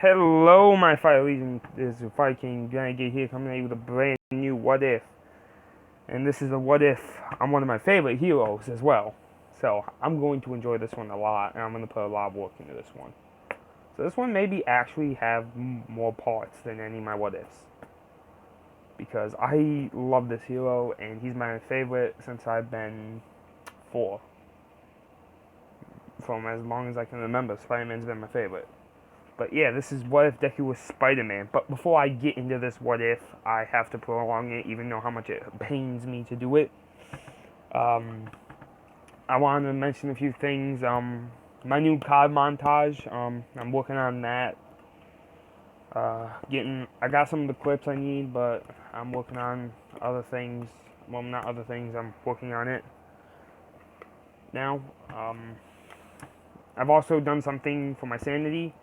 Hello, my Fire Legion. This is Fire King Giant Gate here, coming at you with a brand new What If. And this is a What If. I'm one of my favorite heroes as well. So I'm going to enjoy this one a lot, and I'm going to put a lot of work into this one. So this one maybe actually have more parts than any of my What Ifs. Because I love this hero, and he's my favorite since I've been 4. From as long as I can remember, Spider-Man's been my favorite. But yeah, this is What If Deku was Spider-Man. But before I get into this What If, I have to prolong it, even though how much it pains me to do it. I wanted to mention a few things. My new card montage, I'm working on that. I got some of the clips I need, but I'm working on other things. Well, not other things, I'm working on it now. I've also done something for my sanity.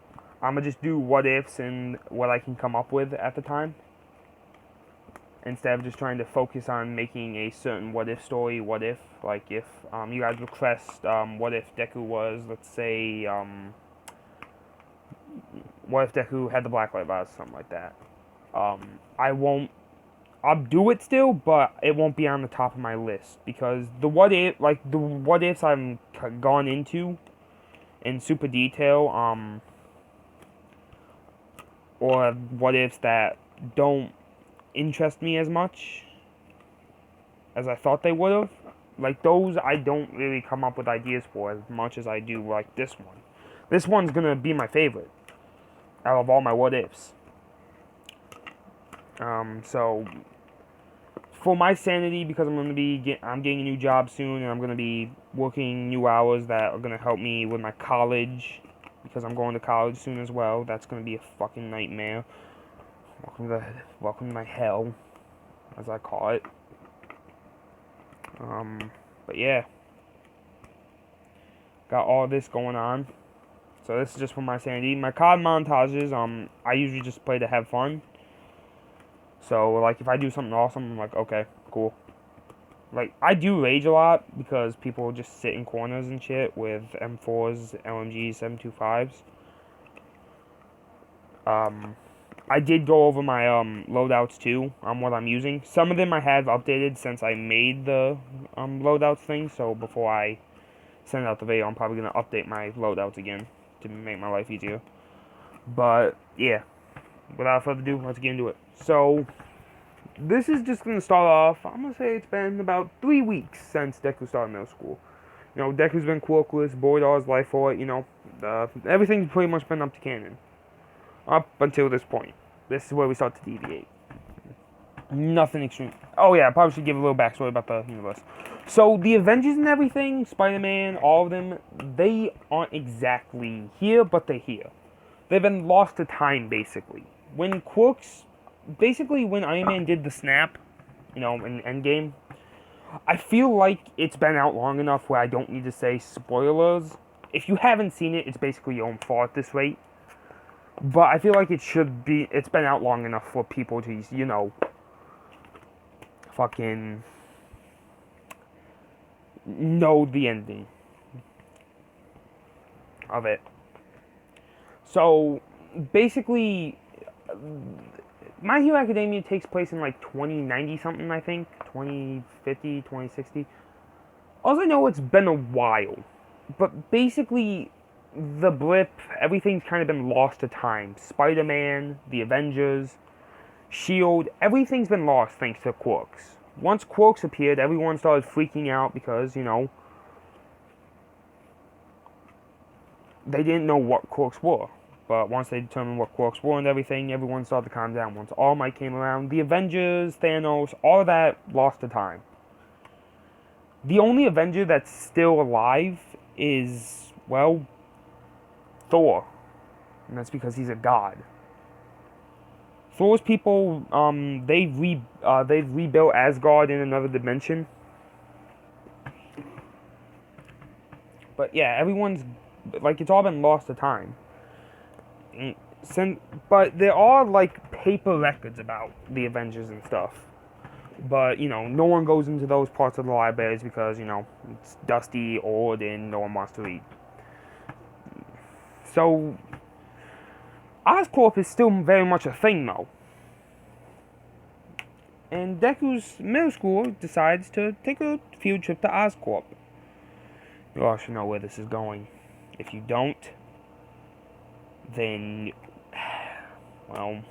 I'm going to just do what ifs and what I can come up with at the time, instead of just trying to focus on making a certain what if story. What if, like, if you guys request what if Deku was, let's say, what if Deku had the black light bars, something like that. I'll do it still, but it won't be on the top of my list, because the what ifs I've gone into in super detail, or what ifs that don't interest me as much as I thought they would have. Like, those I don't really come up with ideas for as much as I do like this one. This one's gonna be my favorite out of all my what ifs. So for my sanity, because I'm getting a new job soon, and I'm gonna be working new hours that are gonna help me with my college, because I'm going to college soon as well. That's gonna be a fucking nightmare. Welcome to my hell, as I call it. But yeah, got all this going on. So this is just for my sanity. My card montages, I usually just play to have fun. So, like, if I do something awesome, I'm like, okay, cool. Like, I do rage a lot, because people just sit in corners and shit with M4s, LMGs, 725s. I did go over my loadouts too, what I'm using. Some of them I have updated since I made the loadouts thing, so before I send out the video, I'm probably going to update my loadouts again to make my life easier. But, yeah, without further ado, let's get into it. So, this is just going to start off, I'm going to say it's been about 3 weeks since Deku started middle school. You know, Deku's been quirkless, Boydar's life for it, you know, everything's pretty much been up to canon. Up until this point. This is where we start to deviate. Nothing extreme. Oh yeah, I probably should give a little backstory about the universe. So, the Avengers and everything, Spider-Man, all of them, they aren't exactly here, but they're here. They've been lost to time, basically. When Iron Man did the snap, you know, in Endgame, I feel like it's been out long enough where I don't need to say spoilers. If you haven't seen it, it's basically your own fault at this rate. But I feel like it's been out long enough for people to, you know, fucking know the ending of it. So, basically, My Hero Academia takes place in, like, 2090 something, I think. 2050, 2060. Also, I know it's been a while. But basically, the blip, everything's kind of been lost to time. Spider-Man, the Avengers, S.H.I.E.L.D., everything's been lost thanks to Quarks. Once Quarks appeared, everyone started freaking out because, you know, they didn't know what Quarks were. But once they determined what Quarks were and everything, everyone started to calm down. Once All Might came around, the Avengers, Thanos, all of that lost to time. The only Avenger that's still alive is, well, Thor, and that's because he's a god. Thor's people, they've rebuilt Asgard in another dimension. But yeah, everyone's, like, it's all been lost to time. But there are, like, paper records about the Avengers and stuff. But, you know, no one goes into those parts of the libraries because, you know, it's dusty, old, and no one wants to read. So, Oscorp is still very much a thing, though. And Deku's middle school decides to take a field trip to Oscorp. You all should know where this is going. If you don't, then, well,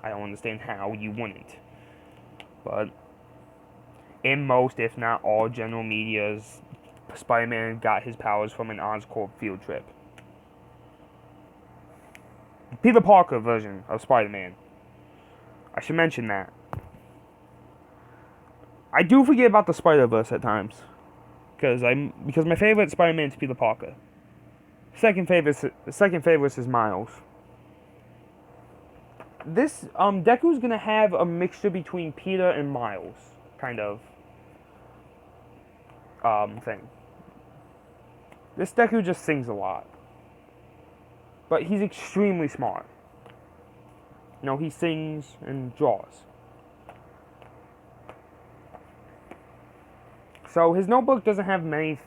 I don't understand how you wouldn't. But in most, if not all, general medias, Spider-Man got his powers from an Oscorp field trip. Peter Parker version of Spider-Man. I should mention that. I do forget about the Spider-Verse at times. Because my favorite Spider-Man is Peter Parker. Second favorite is Miles. This Deku's gonna have a mixture between Peter and Miles, kind of thing. This Deku just sings a lot, but he's extremely smart. You know, he sings and draws. So his notebook doesn't have many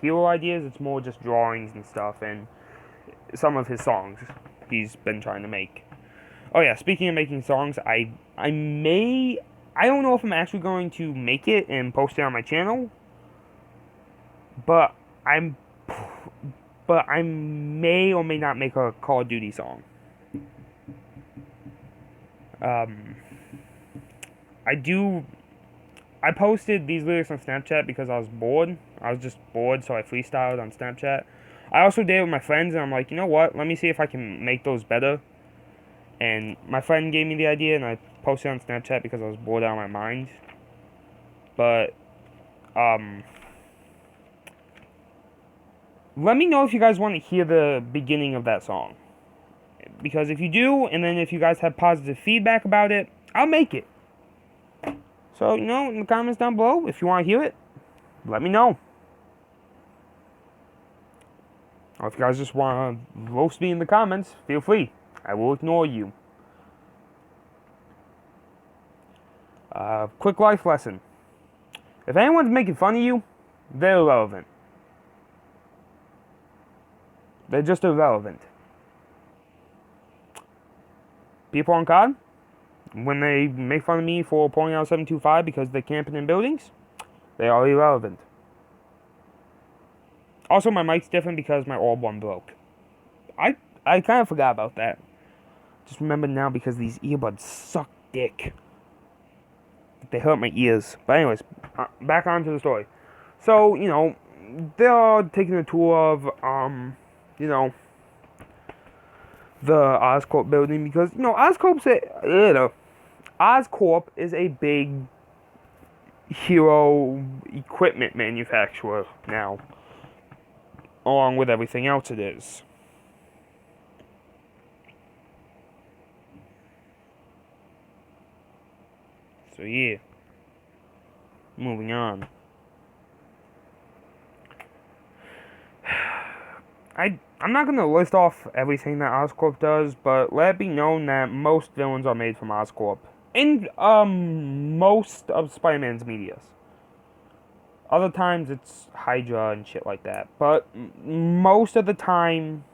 hero ideas. It's more just drawings and stuff, and some of his songs he's been trying to make. Oh yeah, speaking of making songs, I don't know if I'm actually going to make it and post it on my channel, but I may or may not make a Call of Duty song. I posted these lyrics on Snapchat because I was bored. I was just bored, so I freestyled on Snapchat. I also did it with my friends, and I'm like, you know what? Let me see if I can make those better. And my friend gave me the idea, and I posted on Snapchat because I was bored out of my mind. But, let me know if you guys want to hear the beginning of that song. Because if you do, and then if you guys have positive feedback about it, I'll make it. So, you know, in the comments down below, if you want to hear it, let me know. Or if you guys just want to roast me in the comments, feel free. I will ignore you. Quick life lesson. If anyone's making fun of you, they're irrelevant. They're just irrelevant. People on COD, when they make fun of me for pulling out 725 because they're camping in buildings, they are irrelevant. Also, my mic's different because my orb one broke. I kind of forgot about that. Just remember now because these earbuds suck dick. They hurt my ears. But anyways, back onto the story. So, you know, they're taking a tour of, you know, the Oscorp building because, you know, Oscorp is a big hero equipment manufacturer now, along with everything else it is. So yeah, moving on. I'm not going to list off everything that Oscorp does, but let it be known that most villains are made from Oscorp. In most of Spider-Man's medias. Other times it's Hydra and shit like that. But most of the time,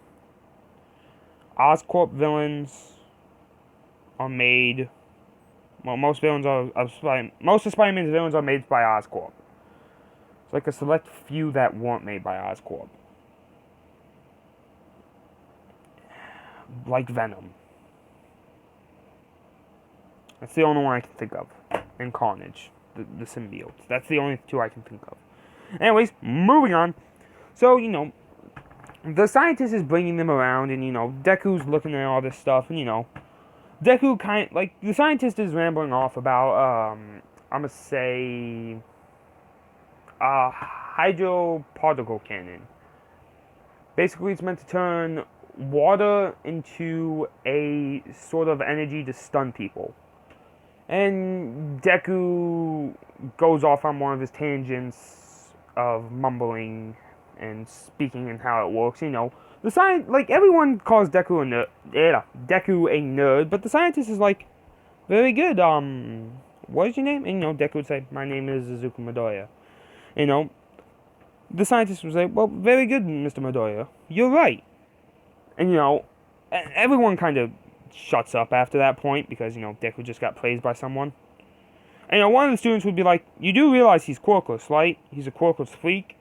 Oscorp villains are made... Well, most of Spider-Man's villains are made by Oscorp. It's like a select few that weren't made by Oscorp. Like Venom. That's the only one I can think of. And Carnage, the symbiotes. That's the only two I can think of. Anyways, moving on. So, you know, the scientist is bringing them around, and, you know, Deku's looking at all this stuff, and, you know, Deku the scientist is rambling off about, I'm gonna say, hydro particle cannon. Basically, it's meant to turn water into a sort of energy to stun people. And Deku goes off on one of his tangents of mumbling and speaking and how it works. You know, everyone calls Deku a nerd, but the scientist is like, very good. What is your name? And you know, Deku would say, my name is Izuku Midoriya. You know, the scientist would say, well, very good, Mr. Midoriya. You're right. And, you know, Everyone kind of shuts up after that point because, Deku just got praised by someone. And, one of the students would be like, you do realize he's quirkless, right? He's a quirkless freak.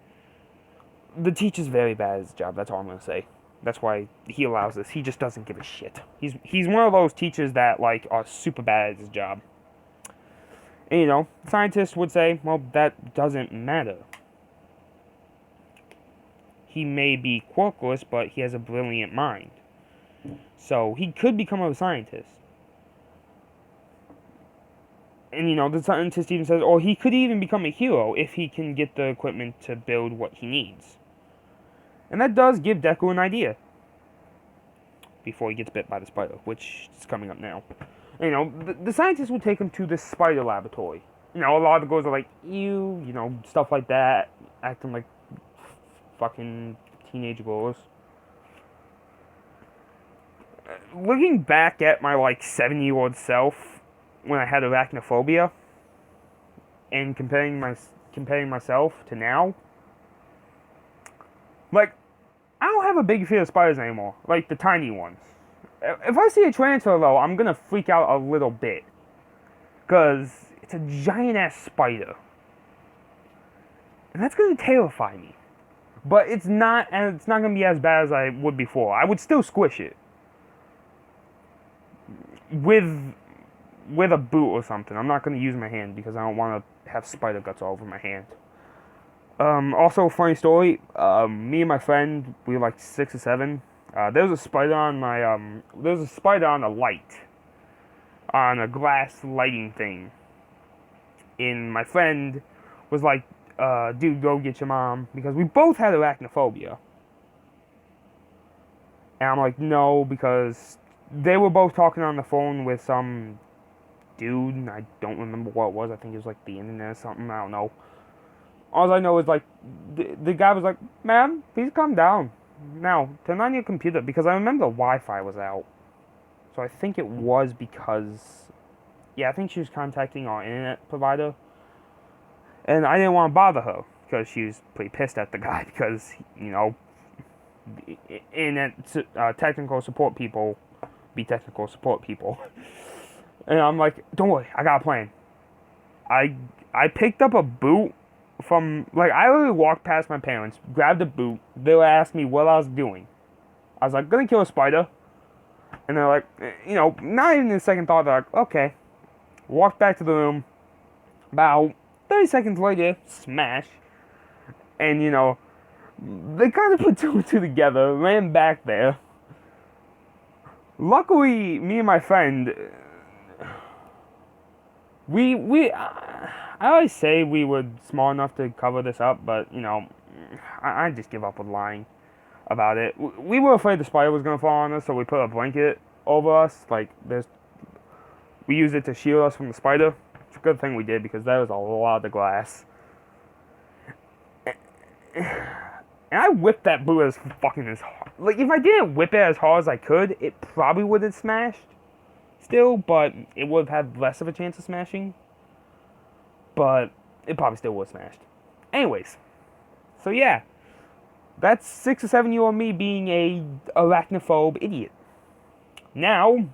The teacher's very bad at his job, that's all I'm going to say. That's why he allows this. He just doesn't give a shit. He's one of those teachers that, are super bad at his job. And, scientists would say, well, that doesn't matter. He may be quirkless, but he has a brilliant mind. So, he could become a scientist. And, the scientist even says, or he could even become a hero if he can get the equipment to build what he needs. And that does give Deku an idea. Before he gets bit by the spider, which is coming up now. The scientists would take him to this spider laboratory. A lot of the girls are like, ew, stuff like that. Acting like fucking teenage girls. Looking back at my, 7-year-old self, when I had arachnophobia, and comparing myself to now, I don't have a big fear of spiders anymore, the tiny ones. If I see a tarantula, though, I'm gonna freak out a little bit. Because it's a giant-ass spider. And that's gonna terrify me. But it's not gonna be as bad as I would before. I would still squish it. With a boot or something. I'm not gonna use my hand because I don't want to have spider guts all over my hand. Also, funny story, me and my friend, we were 6 or 7, there was a spider on a light, on a glass lighting thing, and my friend was like, dude, go get your mom, because we both had arachnophobia, and I'm like, no, because they were both talking on the phone with some dude, and I don't remember what it was, I think it was the internet or something, I don't know. All I know is, the guy was like, ma'am, please calm down. Now, turn on your computer, because I remember the Wi-Fi was out. So I think it was because, I think she was contacting our internet provider. And I didn't want to bother her, because she was pretty pissed at the guy, because, technical support people be technical support people. And I'm like, don't worry, I got a plan. I picked up a boot from, I literally walked past my parents, grabbed a boot, they would ask me what I was doing. I was like, gonna kill a spider. And they're like, not even in a second thought, they're like, okay. Walked back to the room. About 30 seconds later, smash. And, they kind of put 2 and 2 together, ran back there. Luckily, me and my friend, I always say we were small enough to cover this up, but, I just give up with lying about it. We were afraid the spider was going to fall on us, so we put a blanket over us. We used it to shield us from the spider. It's a good thing we did, because there was a lot of glass. And I whipped that boot as hard. If I didn't whip it as hard as I could, it probably would have smashed still, but it would have had less of a chance of smashing. But it probably still was smashed. Anyways, so yeah, that's 6 or 7-year-old me being a arachnophobe idiot. Now,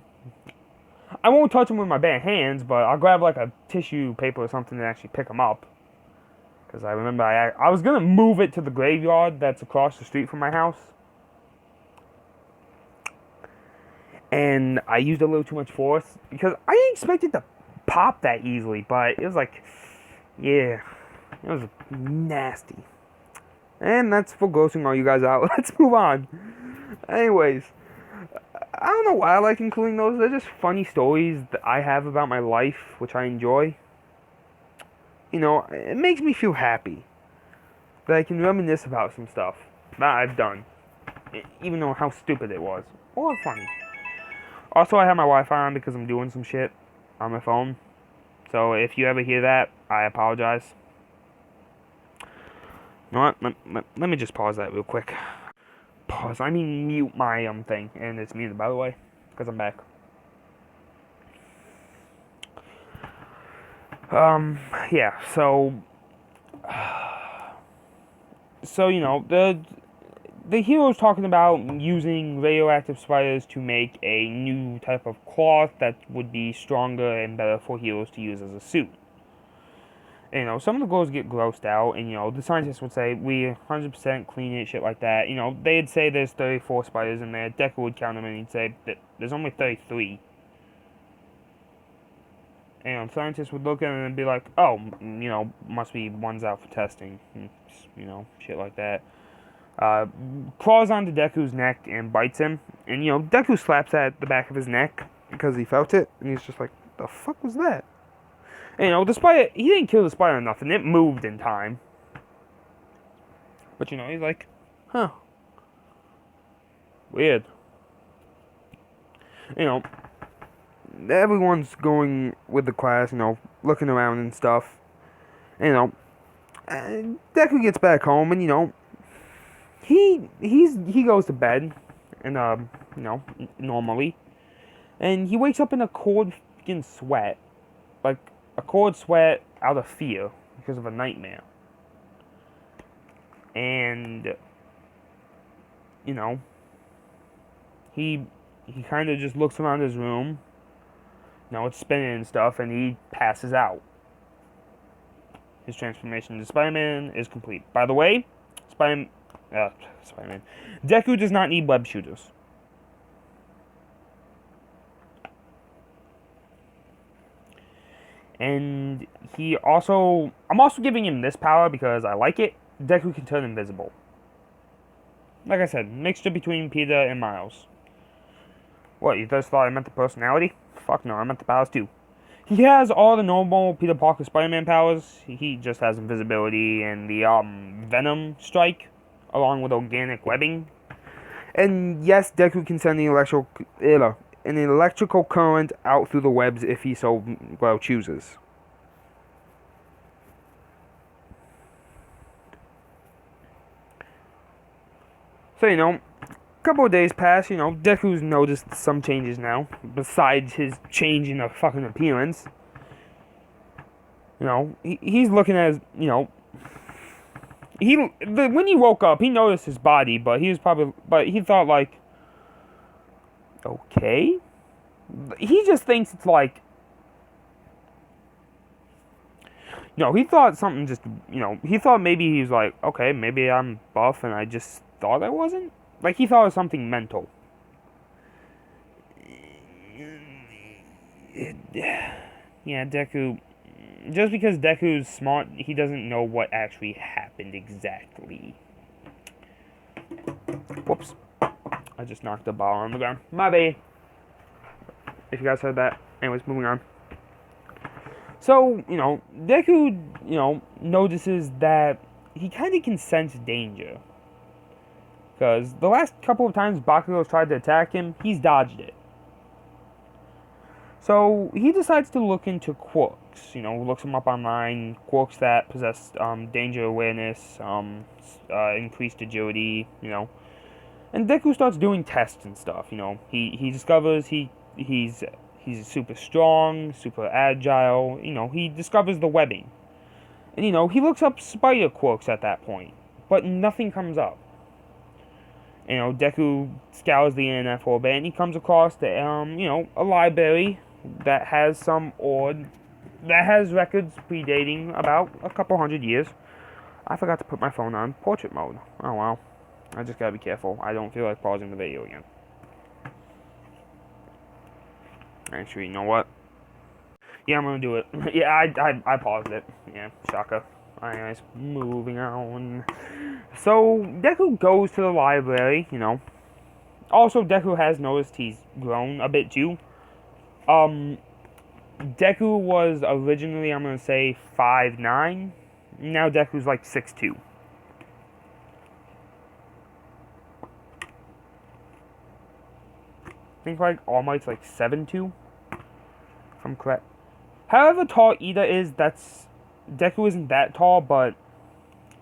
I won't touch them with my bare hands, but I'll grab a tissue paper or something to actually pick them up. Because I remember I was going to move it to the graveyard that's across the street from my house. And I used a little too much force, because I didn't expect it to pop that easily, but it was yeah, it was nasty. And that's for grossing all you guys out. Let's move on. Anyways, I don't know why I like including those. They're just funny stories that I have about my life, which I enjoy. It makes me feel happy that I can reminisce about some stuff that I've done, even though how stupid it was, or funny. Also, I have my Wi-Fi on because I'm doing some shit on my phone. So if you ever hear that, I apologize. You know what? Let me just pause that real quick. Pause. I mean mute my thing, and it's muted, by the way, because I'm back. Yeah. So the hero's talking about using radioactive spiders to make a new type of cloth that would be stronger and better for heroes to use as a suit. And, some of the girls get grossed out, and, the scientists would say, we 100% clean it, shit like that. They'd say there's 34 spiders in there. Deku would count them, and he'd say that there's only 33. And scientists would look at it and be like, oh, must be one's out for testing. Shit like that. Crawls onto Deku's neck and bites him. And, Deku slaps at the back of his neck because he felt it. And he's just like, the fuck was that? And, the spider, he didn't kill the spider or nothing. It moved in time. But, he's like, huh. Weird. Everyone's going with the class, looking around and stuff. And, Deku gets back home and, he goes to bed and, normally. And he wakes up in a cold fucking sweat. Like, a cold sweat out of fear because of a nightmare. And, he kind of just looks around his room. It's spinning and stuff, and he passes out. His transformation into Spider-Man is complete. By the way, Spider-Man. Deku does not need web shooters. And I'm also giving him this power because I like it. Deku can turn invisible. Like I said, mixture between Peter and Miles. What, you just thought I meant the personality? Fuck no, I meant the powers too. He has all the normal Peter Parker Spider-Man powers. He just has invisibility and the Venom strike, along with organic webbing. And yes, Deku can send an electrical current out through the webs if he so well chooses. So, a couple of days pass, Deku's noticed some changes now, besides his change in the fucking appearance. He's looking at his, when he woke up, he noticed his body, but he thought, like, okay? He just thinks it's like, he thought something just, he thought maybe he was like, okay, maybe I'm buff and I just thought I wasn't. Like, he thought it was something mental. Yeah, Deku, just because Deku's smart, he doesn't know what actually happened exactly. Whoops. I just knocked a ball on the ground. My bad. If you guys heard that. Anyways, moving on. So, Deku, notices that he kind of can sense danger. Because the last couple of times Bakugo's tried to attack him, he's dodged it. So, he decides to look into quirks. Looks them up online. Quirks that possess danger awareness, increased agility, And Deku starts doing tests and stuff, He discovers he's super strong, super agile, he discovers the webbing. And, he looks up spider quirks at that point. But nothing comes up. Deku scours the internet for a bit, and he comes across a library that has that has records predating about a couple hundred years. I forgot to put my phone on portrait mode. Oh well. I just gotta be careful. I don't feel like pausing the video again. Actually, you know what? Yeah, I'm gonna do it. Yeah, I paused it. Yeah, shocker. Anyways, moving on. So, Deku goes to the library, Also, Deku has noticed he's grown a bit too. Deku was originally, I'm gonna say, 5'9". Now Deku's like 6'2". I think like All Might's like 7'2", if I'm correct. However tall Ida is, Deku isn't that tall, but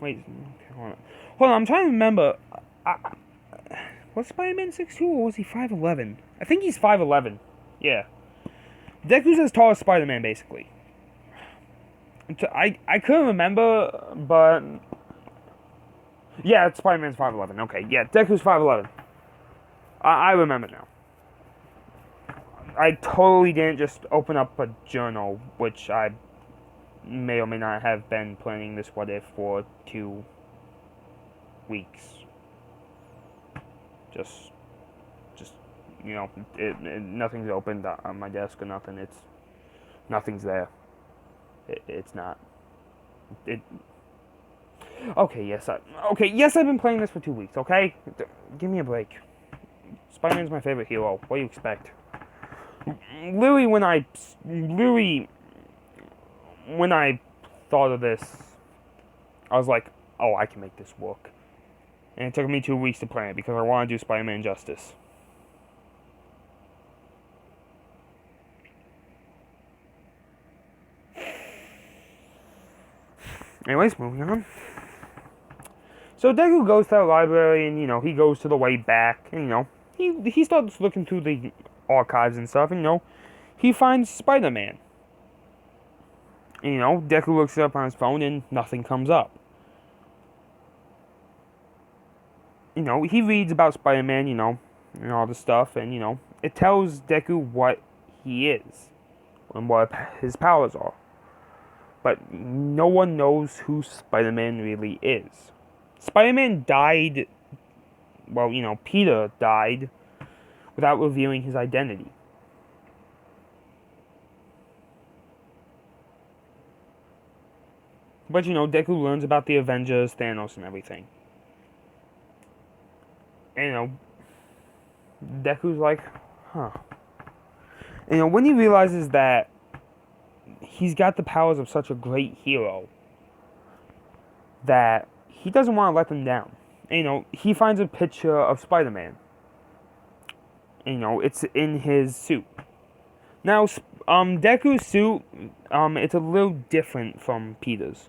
wait, hold on, I'm trying to remember. Was Spider-Man 6'2" or was he 5'11"? I think he's 5'11". Yeah. Deku's as tall as Spider-Man, basically. I couldn't remember, but Yeah, it's Spider-Man's 5'11". Okay, yeah, Deku's 5'11". I remember now. I totally didn't just open up a journal, which I may or may not have been planning this what if for 2 weeks. Just you know, nothing's opened on my desk or nothing. Nothing's there. It's not. It. Okay, yes, I've been playing this for 2 weeks. Okay, give me a break. Spider-Man's my favorite hero. What do you expect? Literally, when I thought of this, I was like, oh, I can make this work. And it took me 2 weeks to plan it because I want to do Spider-Man justice. Anyways, moving on. So Deku goes to the library, and he goes to the way back, and he starts looking through the archives and stuff, and he finds Spider-Man. And, Deku looks it up on his phone, and nothing comes up. He reads about Spider-Man, and all this stuff, and it tells Deku what he is and what his powers are. But no one knows who Spider-Man really is. Spider-Man died, well, Peter died without revealing his identity. But, Deku learns about the Avengers, Thanos, and everything. And, Deku's like, huh. And, when he realizes that he's got the powers of such a great hero that he doesn't want to let them down. And, he finds a picture of Spider-Man. And, it's in his suit. Now, Deku's suit, it's a little different from Peter's.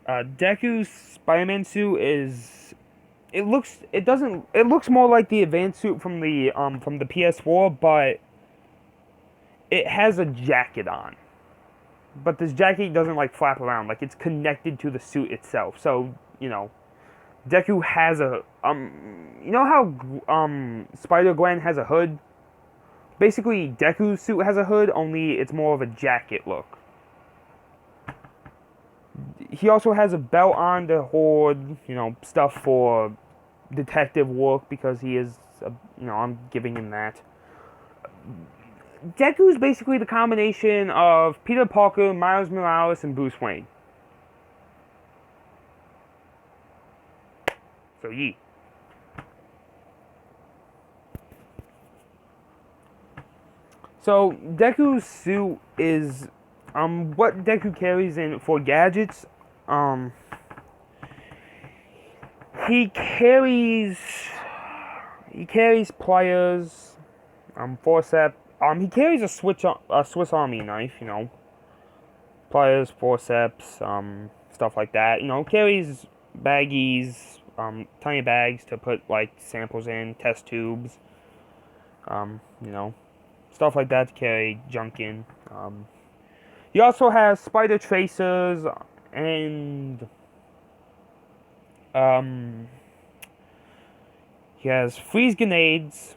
Deku's Spider-Man suit is, it looks more like the advanced suit from the PS4, but it has a jacket on. But this jacket doesn't flap around, it's connected to the suit itself. So, Deku has a how Spider-Gwen has a hood? Basically, Deku's suit has a hood, only it's more of a jacket look. He also has a belt on to hold, stuff for detective work because he is, I'm giving him that. Deku's basically the combination of Peter Parker, Miles Morales, and Bruce Wayne. So, yee. So, Deku's suit is, what Deku carries in for gadgets, he carries pliers, forceps, he carries a Swiss Army knife, pliers, forceps, stuff like that, carries baggies, tiny bags to put, samples in, test tubes, stuff like that to carry junk in, he also has spider tracers, and, he has freeze grenades.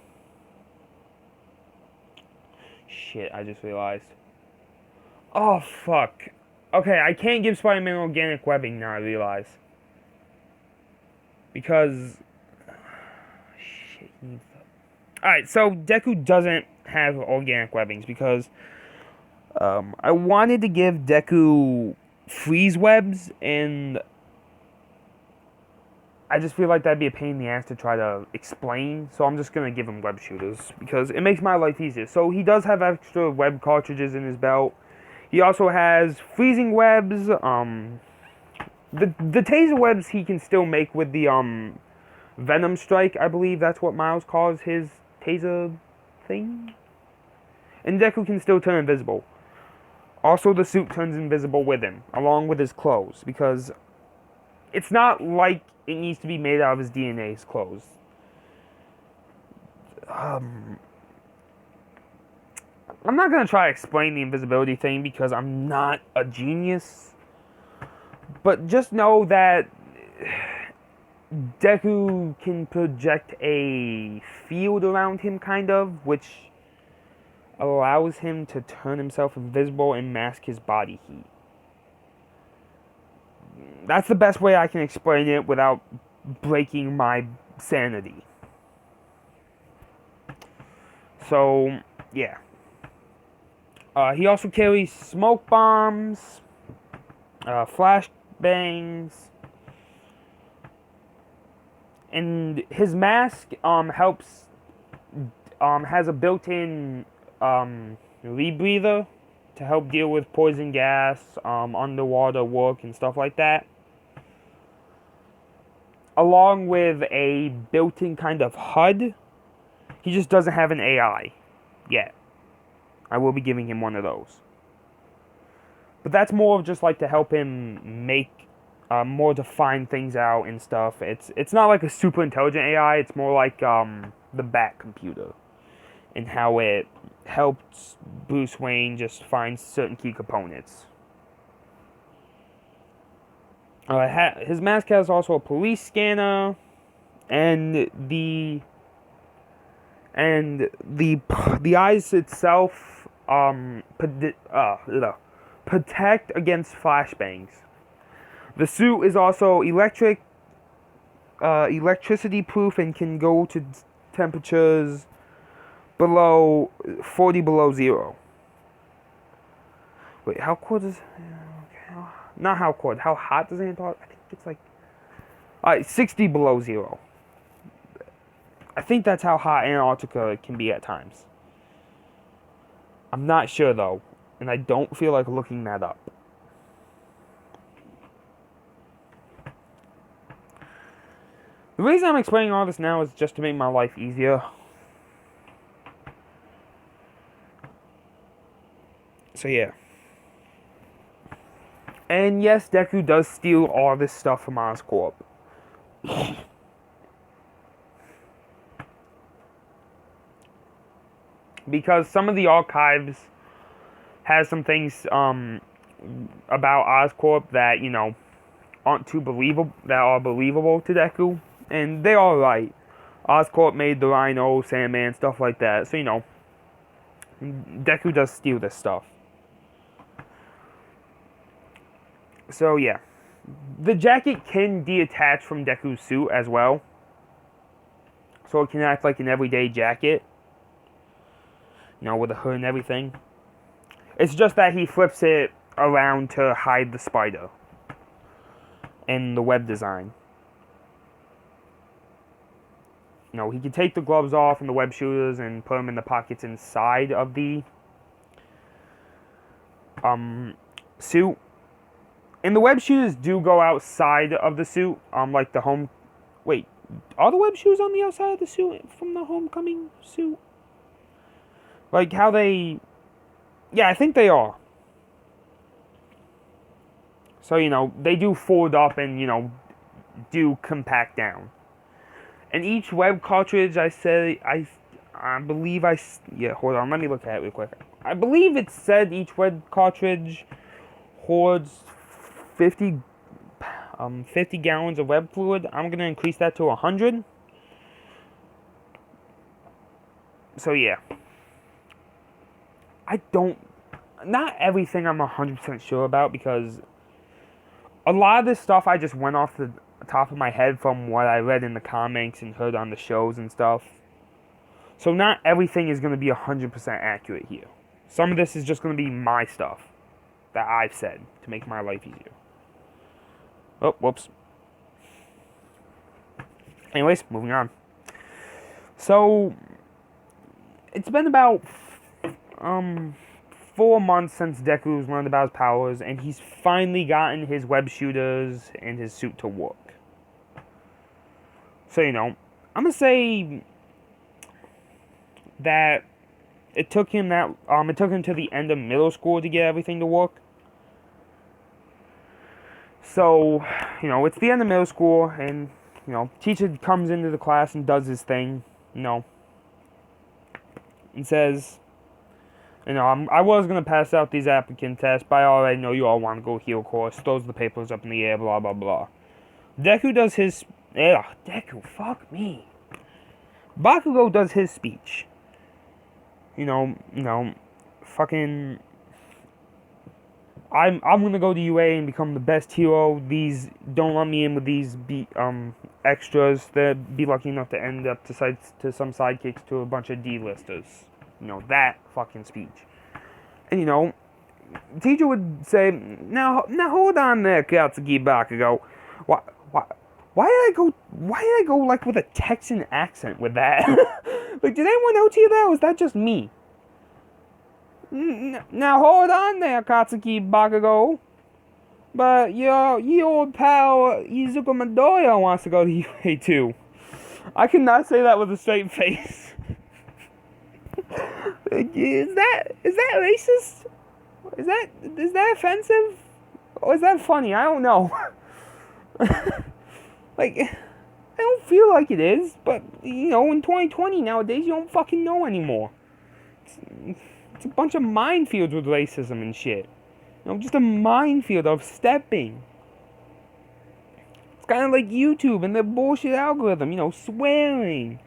Shit, I just realized. Oh, fuck. Okay, I can't give Spider-Man organic webbing now, I realize. Because... shit, he needs that. Alright, so Deku doesn't have organic webbings because... I wanted to give Deku freeze webs, and... I just feel like that'd be a pain in the ass to try to explain, so I'm just going to give him web shooters, because it makes my life easier. So he does have extra web cartridges in his belt. He also has freezing webs, the taser webs he can still make with the, Venom Strike, I believe that's what Miles calls his taser thing. And Deku can still turn invisible. Also, the suit turns invisible with him, along with his clothes, because it's not like it needs to be made out of his DNA's clothes. I'm not going to try to explain the invisibility thing because I'm not a genius. But just know that Deku can project a field around him, kind of, which allows him to turn himself invisible and mask his body heat. That's the best way I can explain it without breaking my sanity. So, yeah. He also carries smoke bombs, flash bangs, and his mask helps has a built-in rebreather to help deal with poison gas, underwater work, and stuff like that. Along with a built-in kind of HUD. He just doesn't have an AI yet. I will be giving him one of those. But that's more of just like to help him make more define things out and stuff. It's not like a super intelligent AI. It's more like the Bat computer and how it helps Bruce Wayne just find certain key components. His mask has also a police scanner, and the eyes itself protect against flashbangs. The suit is also electricity proof and can go to temperatures below 40 below zero. Wait, how cold is? Not how cold. How hot does Antarctica? I think it's like 60 below zero. I think that's how hot Antarctica can be at times. I'm not sure though, and I don't feel like looking that up. The reason I'm explaining all this now is just to make my life easier. So yeah. And yes, Deku does steal all this stuff from Oscorp. Because some of the archives has some things about Oscorp that, you know, aren't too believable, that are believable to Deku. And they are right. Oscorp made the Rhino, Sandman, stuff like that. So, you know, Deku does steal this stuff. So, yeah. The jacket can detach from Deku's suit as well. So it can act like an everyday jacket. You know, with a hood and everything. It's just that he flips it around to hide the spider. And the web design. You know, he can take the gloves off and the web shooters and put them in the pockets inside of the suit. And the web shooters do go outside of the suit, like the home... Wait, are the web shooters on the outside of the suit from the homecoming suit? Like how they... Yeah, I think they are. So, you know, they do fold up and, you know, do compact down. And each web cartridge, I believe yeah, hold on, let me look at it real quick. I believe it said each web cartridge holds 50 gallons of web fluid. I'm going to increase that to 100. So, yeah. Not everything I'm 100% sure about, because a lot of this stuff I just went off the top of my head from what I read in the comics and heard on the shows and stuff. So not everything is going to be 100% accurate here. Some of this is just going to be my stuff that I've said to make my life easier. Oh, whoops. Anyways, moving on. So, it's been about 4 months since Deku's learned about his powers, and he's finally gotten his web shooters and his suit to work. So, you know, I'm gonna say that it took him to the end of middle school to get everything to work. So, you know, it's the end of middle school, and, you know, teacher comes into the class and does his thing, you know, and says, you know, I was going to pass out these applicant tests, but I already know you all want to go heal course, throws the papers up in the air, blah, blah, blah. Deku does his... Ugh, Deku, fuck me. Bakugo does his speech. Fucking... I'm gonna go to UA and become the best hero. These don't let me in with these extras. They'd be lucky enough to end up to some sidekicks to a bunch of D-listers. That fucking speech. And teacher would say, now hold on there, Katsuki Bakugo. Why did I go like with a Texan accent with that? Like, did anyone else hear that, or was that just me? Now hold on there, Katsuki Bakugo. But your old pal Izuku Midoriya wants to go to UA too. I cannot say that with a straight face. Is that racist? Is that offensive? Or is that funny? I don't know. Like, I don't feel like it is, but in 2020 nowadays, you don't fucking know anymore. It's a bunch of minefields with racism and shit. Just a minefield of stepping. It's kind of like YouTube and their bullshit algorithm, swearing.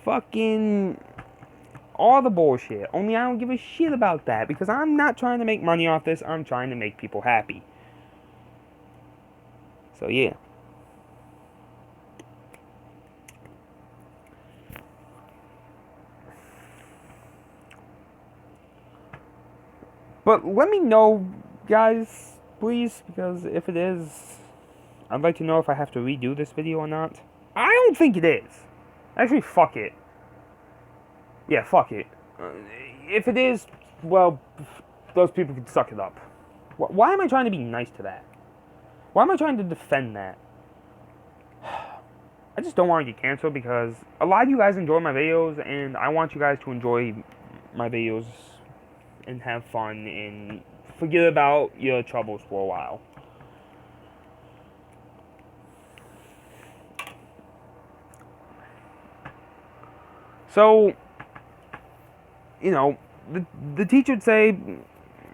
Fucking all the bullshit. Only I don't give a shit about that because I'm not trying to make money off this. I'm trying to make people happy. So, yeah. But let me know, guys, please, because if it is, I'd like to know if I have to redo this video or not. I don't think it is. Actually, fuck it. Yeah, fuck it. If it is, well, those people can suck it up. Why am I trying to be nice to that? Why am I trying to defend that? I just don't want to get canceled because a lot of you guys enjoy my videos, and I want you guys to enjoy my videos and have fun and forget about your troubles for a while. So, the teacher would say,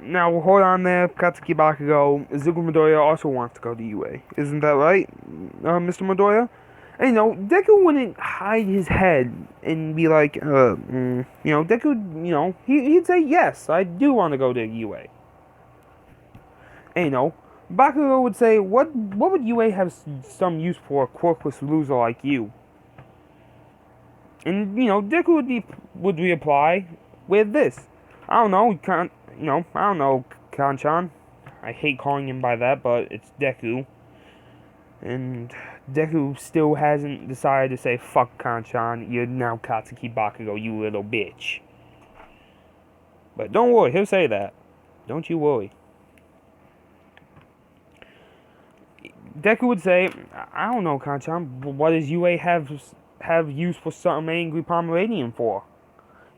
now hold on there, Katsuki Bakugo, Izuku Midoriya also wants to go to UA. Isn't that right, Mr. Midoriya? And Deku wouldn't hide his head and be like, Deku, he'd say, yes, I do want to go to UA. And Bakugo would say, what would UA have some use for a quirkless loser like you? And, Deku would reply with this. I don't know, Kanchan. I hate calling him by that, but it's Deku. And Deku still hasn't decided to say, fuck Kanchan, you're now Katsuki Bakugo, you little bitch. But don't worry, he'll say that. Don't you worry. Deku would say, I don't know, Kanchan, what does UA have use for some angry Pomeranian for?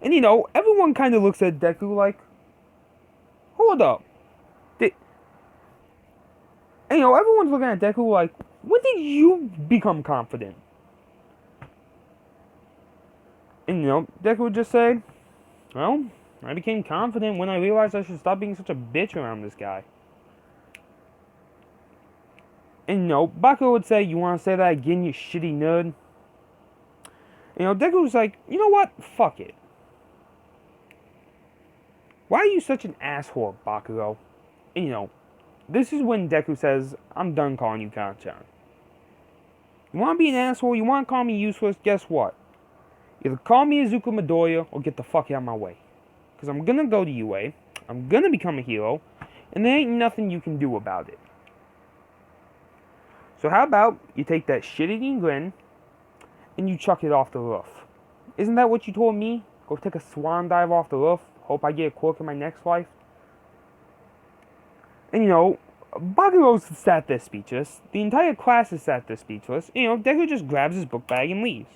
And everyone kind of looks at Deku like, hold up. And everyone's looking at Deku like, when did you become confident? And Deku would just say, well, I became confident when I realized I should stop being such a bitch around this guy. And Bakugo would say, you want to say that again, you shitty nerd? Deku was like, you know what? Fuck it. Why are you such an asshole, Bakugo? And this is when Deku says, I'm done calling you Kanchan. You want to be an asshole? You want to call me useless? Guess what? Either call me Izuku Midoriya or get the fuck out of my way. Because I'm going to go to UA. I'm going to become a hero. And there ain't nothing you can do about it. So how about you take that shit-eating grin and you chuck it off the roof? Isn't that what you told me? Go take a swan dive off the roof. Hope I get a quirk in my next life. And Bakugo's sat there speechless. The entire class is sat there speechless. Deku just grabs his book bag and leaves.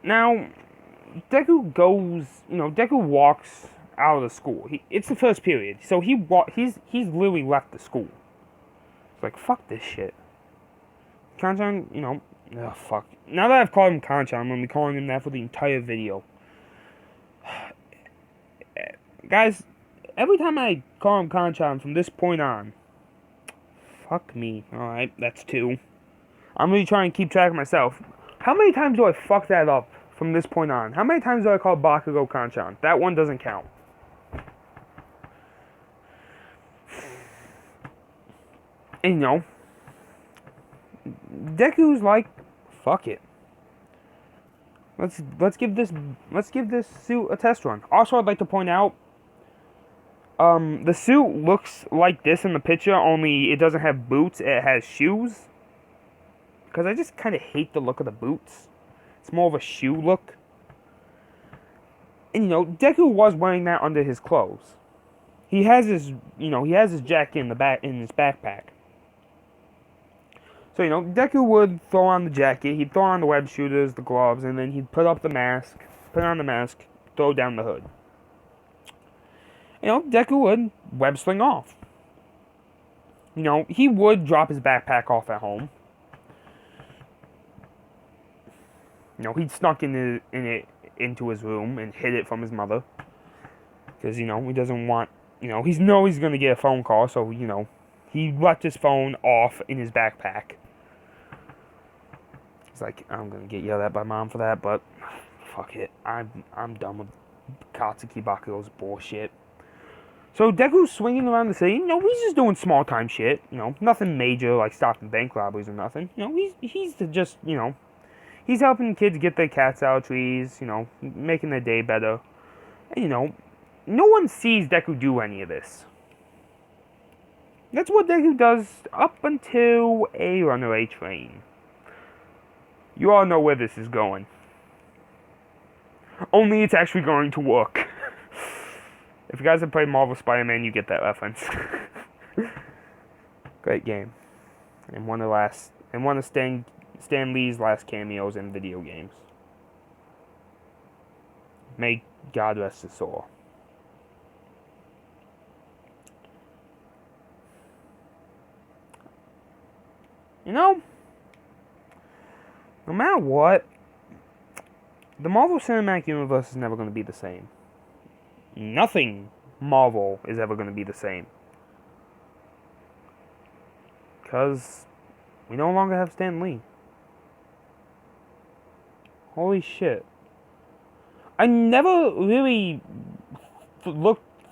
Now, Deku walks out of the school. It's the first period, so he's literally left the school. It's like, fuck this shit. Kanchan, fuck. Now that I've called him Kanchan, I'm gonna be calling him that for the entire video. Guys, every time I call him Kanchan from this point on. Fuck me. Alright, that's 2. I'm really trying to keep track of myself. How many times do I fuck that up from this point on? How many times do I call Bakugo Kanchan? That one doesn't count. And Deku's like, fuck it. Let's give this suit a test run. Also, I'd like to point out, the suit looks like this in the picture, only it doesn't have boots, it has shoes. Because I just kind of hate the look of the boots. It's more of a shoe look. And, Deku was wearing that under his clothes. He has his jacket in his backpack. So, Deku would throw on the jacket, he'd throw on the web shooters, the gloves, and then he'd put on the mask, throw down the hood. Deku would web sling off. He would drop his backpack off at home. He'd snuck into his room and hid it from his mother. Because, he doesn't want, he's going to get a phone call, so, he left his phone off in his backpack. He's like, I'm going to get yelled at by mom for that, but fuck it. I'm done with Katsuki Bakugo's bullshit. So Deku's swinging around the city. He's just doing small time shit. Nothing major like stopping bank robberies or nothing. He's just, he's helping kids get their cats out of trees, making their day better. And, no one sees Deku do any of this. That's what Deku does up until a runaway train. You all know where this is going. Only it's actually going to work. If you guys have played Marvel Spider-Man, you get that reference. Great game. And one of Stan Lee's last cameos in video games. May God rest his soul. No matter what, the Marvel Cinematic Universe is never going to be the same. Nothing Marvel is ever going to be the same. Because we no longer have Stan Lee. Holy shit. I never really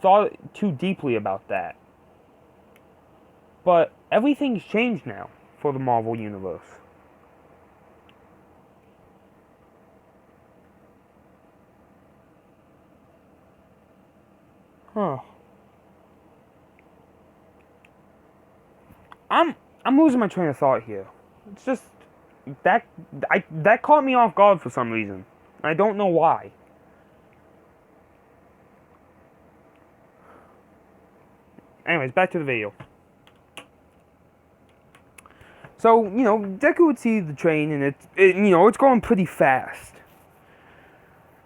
thought too deeply about that. But everything's changed now for the Marvel Universe. Huh. I'm losing my train of thought here. It's just that caught me off guard for some reason. I don't know why. Anyways, back to the video. So, Deku would see the train and it's going pretty fast.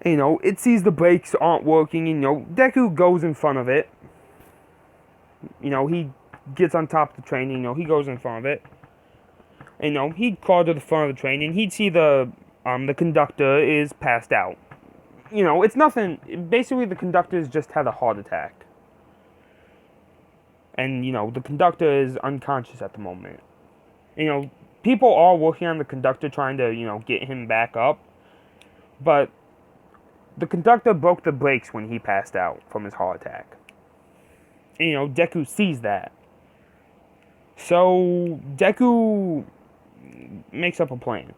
It sees the brakes aren't working, and, Deku goes in front of it. He gets on top of the train, he goes in front of it. And, he'd crawl to the front of the train, and he'd see the conductor is passed out. It's nothing, basically the conductor's just had a heart attack. And, the conductor is unconscious at the moment. People are working on the conductor trying to, get him back up. But the conductor broke the brakes when he passed out from his heart attack. And, Deku sees that. So, Deku makes up a plan.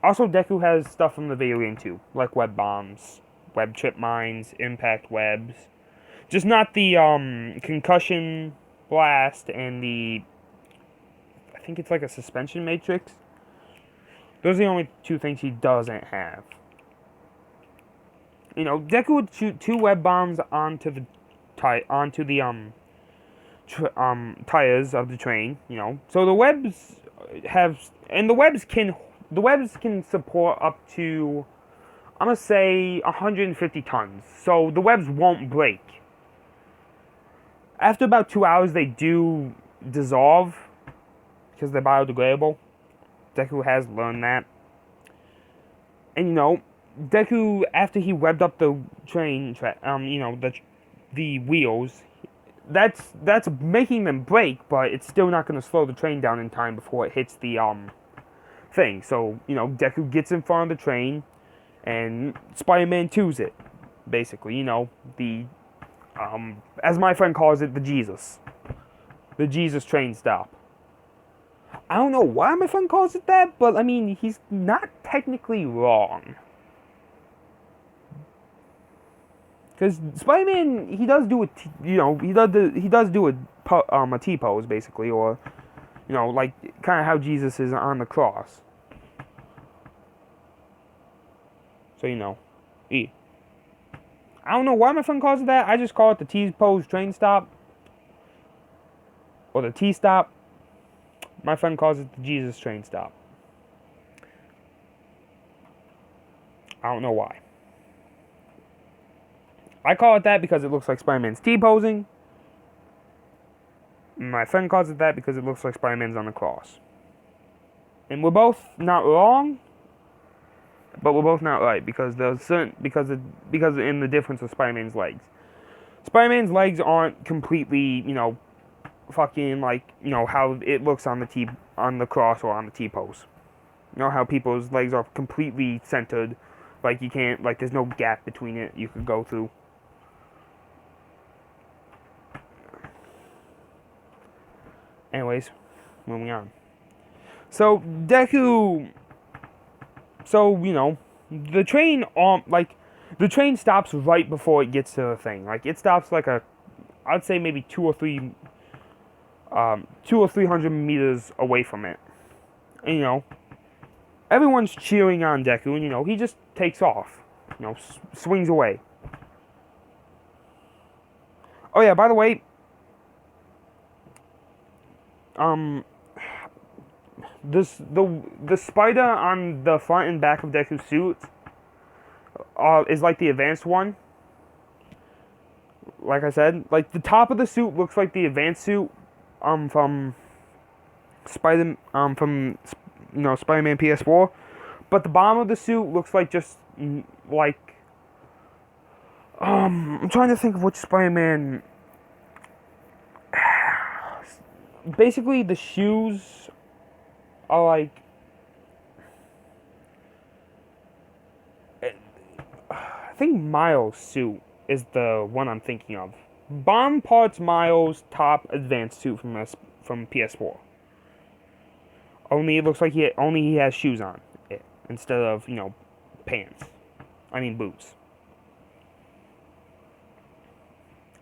Also, Deku has stuff from the video game too, like web bombs, web trip mines, impact webs. Just not the concussion blast and the, I think it's like a suspension matrix. Those are the only 2 things he doesn't have. Deku would shoot 2 web bombs onto the tires of the train. So the webs can support up to, I'm gonna say 150 tons. So the webs won't break. After about 2 hours, they do dissolve because they're biodegradable. Deku has learned that. And Deku, after he webbed up the train, the wheels. That's making them brake, but it's still not going to slow the train down in time before it hits the thing. So, Deku gets in front of the train, and Spider-Man 2's it, basically. The, as my friend calls it, the Jesus train stop. I don't know why my friend calls it that, but, I mean, he's not technically wrong. Because Spider-Man, he does do a, he does do a T-pose, basically, or, like, kind of how Jesus is on the cross. So, I don't know why my friend calls it that. I just call it the T-pose train stop. Or the T-stop. My friend calls it the Jesus train stop. I don't know why. I call it that because it looks like Spider-Man's T-posing. My friend calls it that because it looks like Spider-Man's on the cross. And we're both not wrong, but we're both not right because because in the difference of Spider-Man's legs. Spider-Man's legs aren't completely, fucking like, how it looks on the cross or on the T-pose. How people's legs are completely centered, like you can't, like there's no gap between it you could go through. Anyways, moving on. So, Deku... So, the train, the train stops right before it gets to the thing. Like, it stops like I'd say maybe 200 or 300 meters away from it. And, everyone's cheering on Deku, and, he just takes off. Swings away. Oh yeah, by the way, the spider on the front and back of Deku's suit is like the advanced one. Like I said, like the top of the suit looks like the advanced suit from Spider-Man PS4, but the bottom of the suit looks like just like I'm trying to think of which Spider-Man. Basically, the shoes are like I think Miles' suit is the one I'm thinking of. Bottom part's Miles, top advanced suit from PS4. Only it looks like he has shoes on it instead of pants. I mean boots.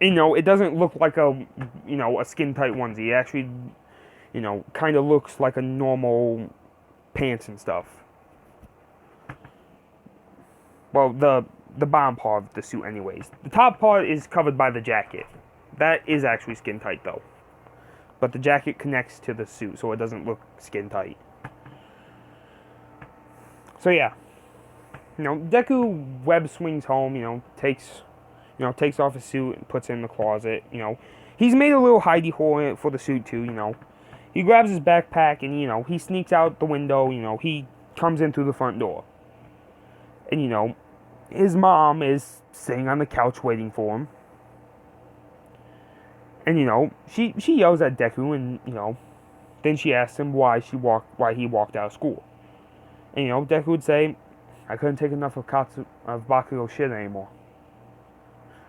It doesn't look like a skin tight onesie. It actually, kind of looks like a normal pants and stuff. Well, the bottom part of the suit anyways. The top part is covered by the jacket. That is actually skin tight though. But the jacket connects to the suit so it doesn't look skin tight. So yeah. Deku web swings home, takes off his suit and puts it in the closet, He's made a little hidey hole for the suit too, He grabs his backpack and, he sneaks out the window, he comes in through the front door. And, his mom is sitting on the couch waiting for him. And, she yells at Deku and, then she asks him why he walked out of school. And, Deku would say, I couldn't take enough of Bakugo's shit anymore.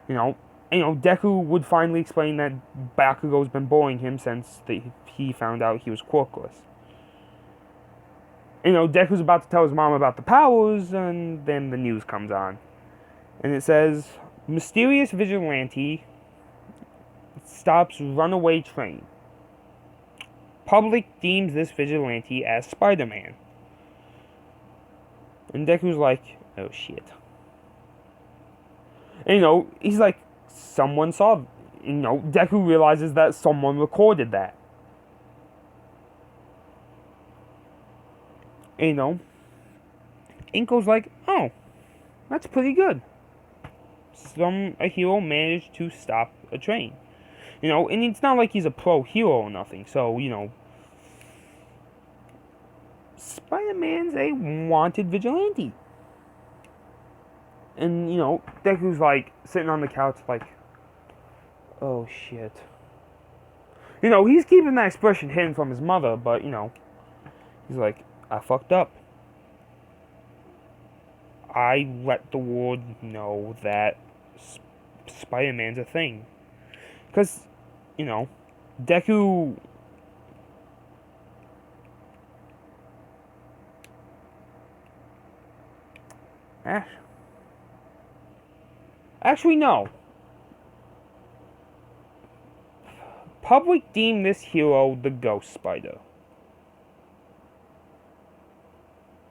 Deku would finally explain that Bakugo's been bullying him since he found out he was quirkless. Deku's about to tell his mom about the powers, and then the news comes on. And it says, mysterious vigilante stops runaway train. Public deems this vigilante as Spider-Man. And Deku's like, oh shit. And, he's like, someone saw, Deku realizes that someone recorded that. And, Inko's like, oh, that's pretty good. A hero managed to stop a train. And it's not like he's a pro hero or nothing, so, Spider-Man's a wanted vigilante. And, Deku's like, sitting on the couch, like, Oh, shit. You know, he's keeping that expression hidden from his mother, but, you know, he's like, I fucked up. I let the world know that Spider-Man's a thing. Because, you know, Deku... Actually, no. Public deem this hero the Ghost Spider.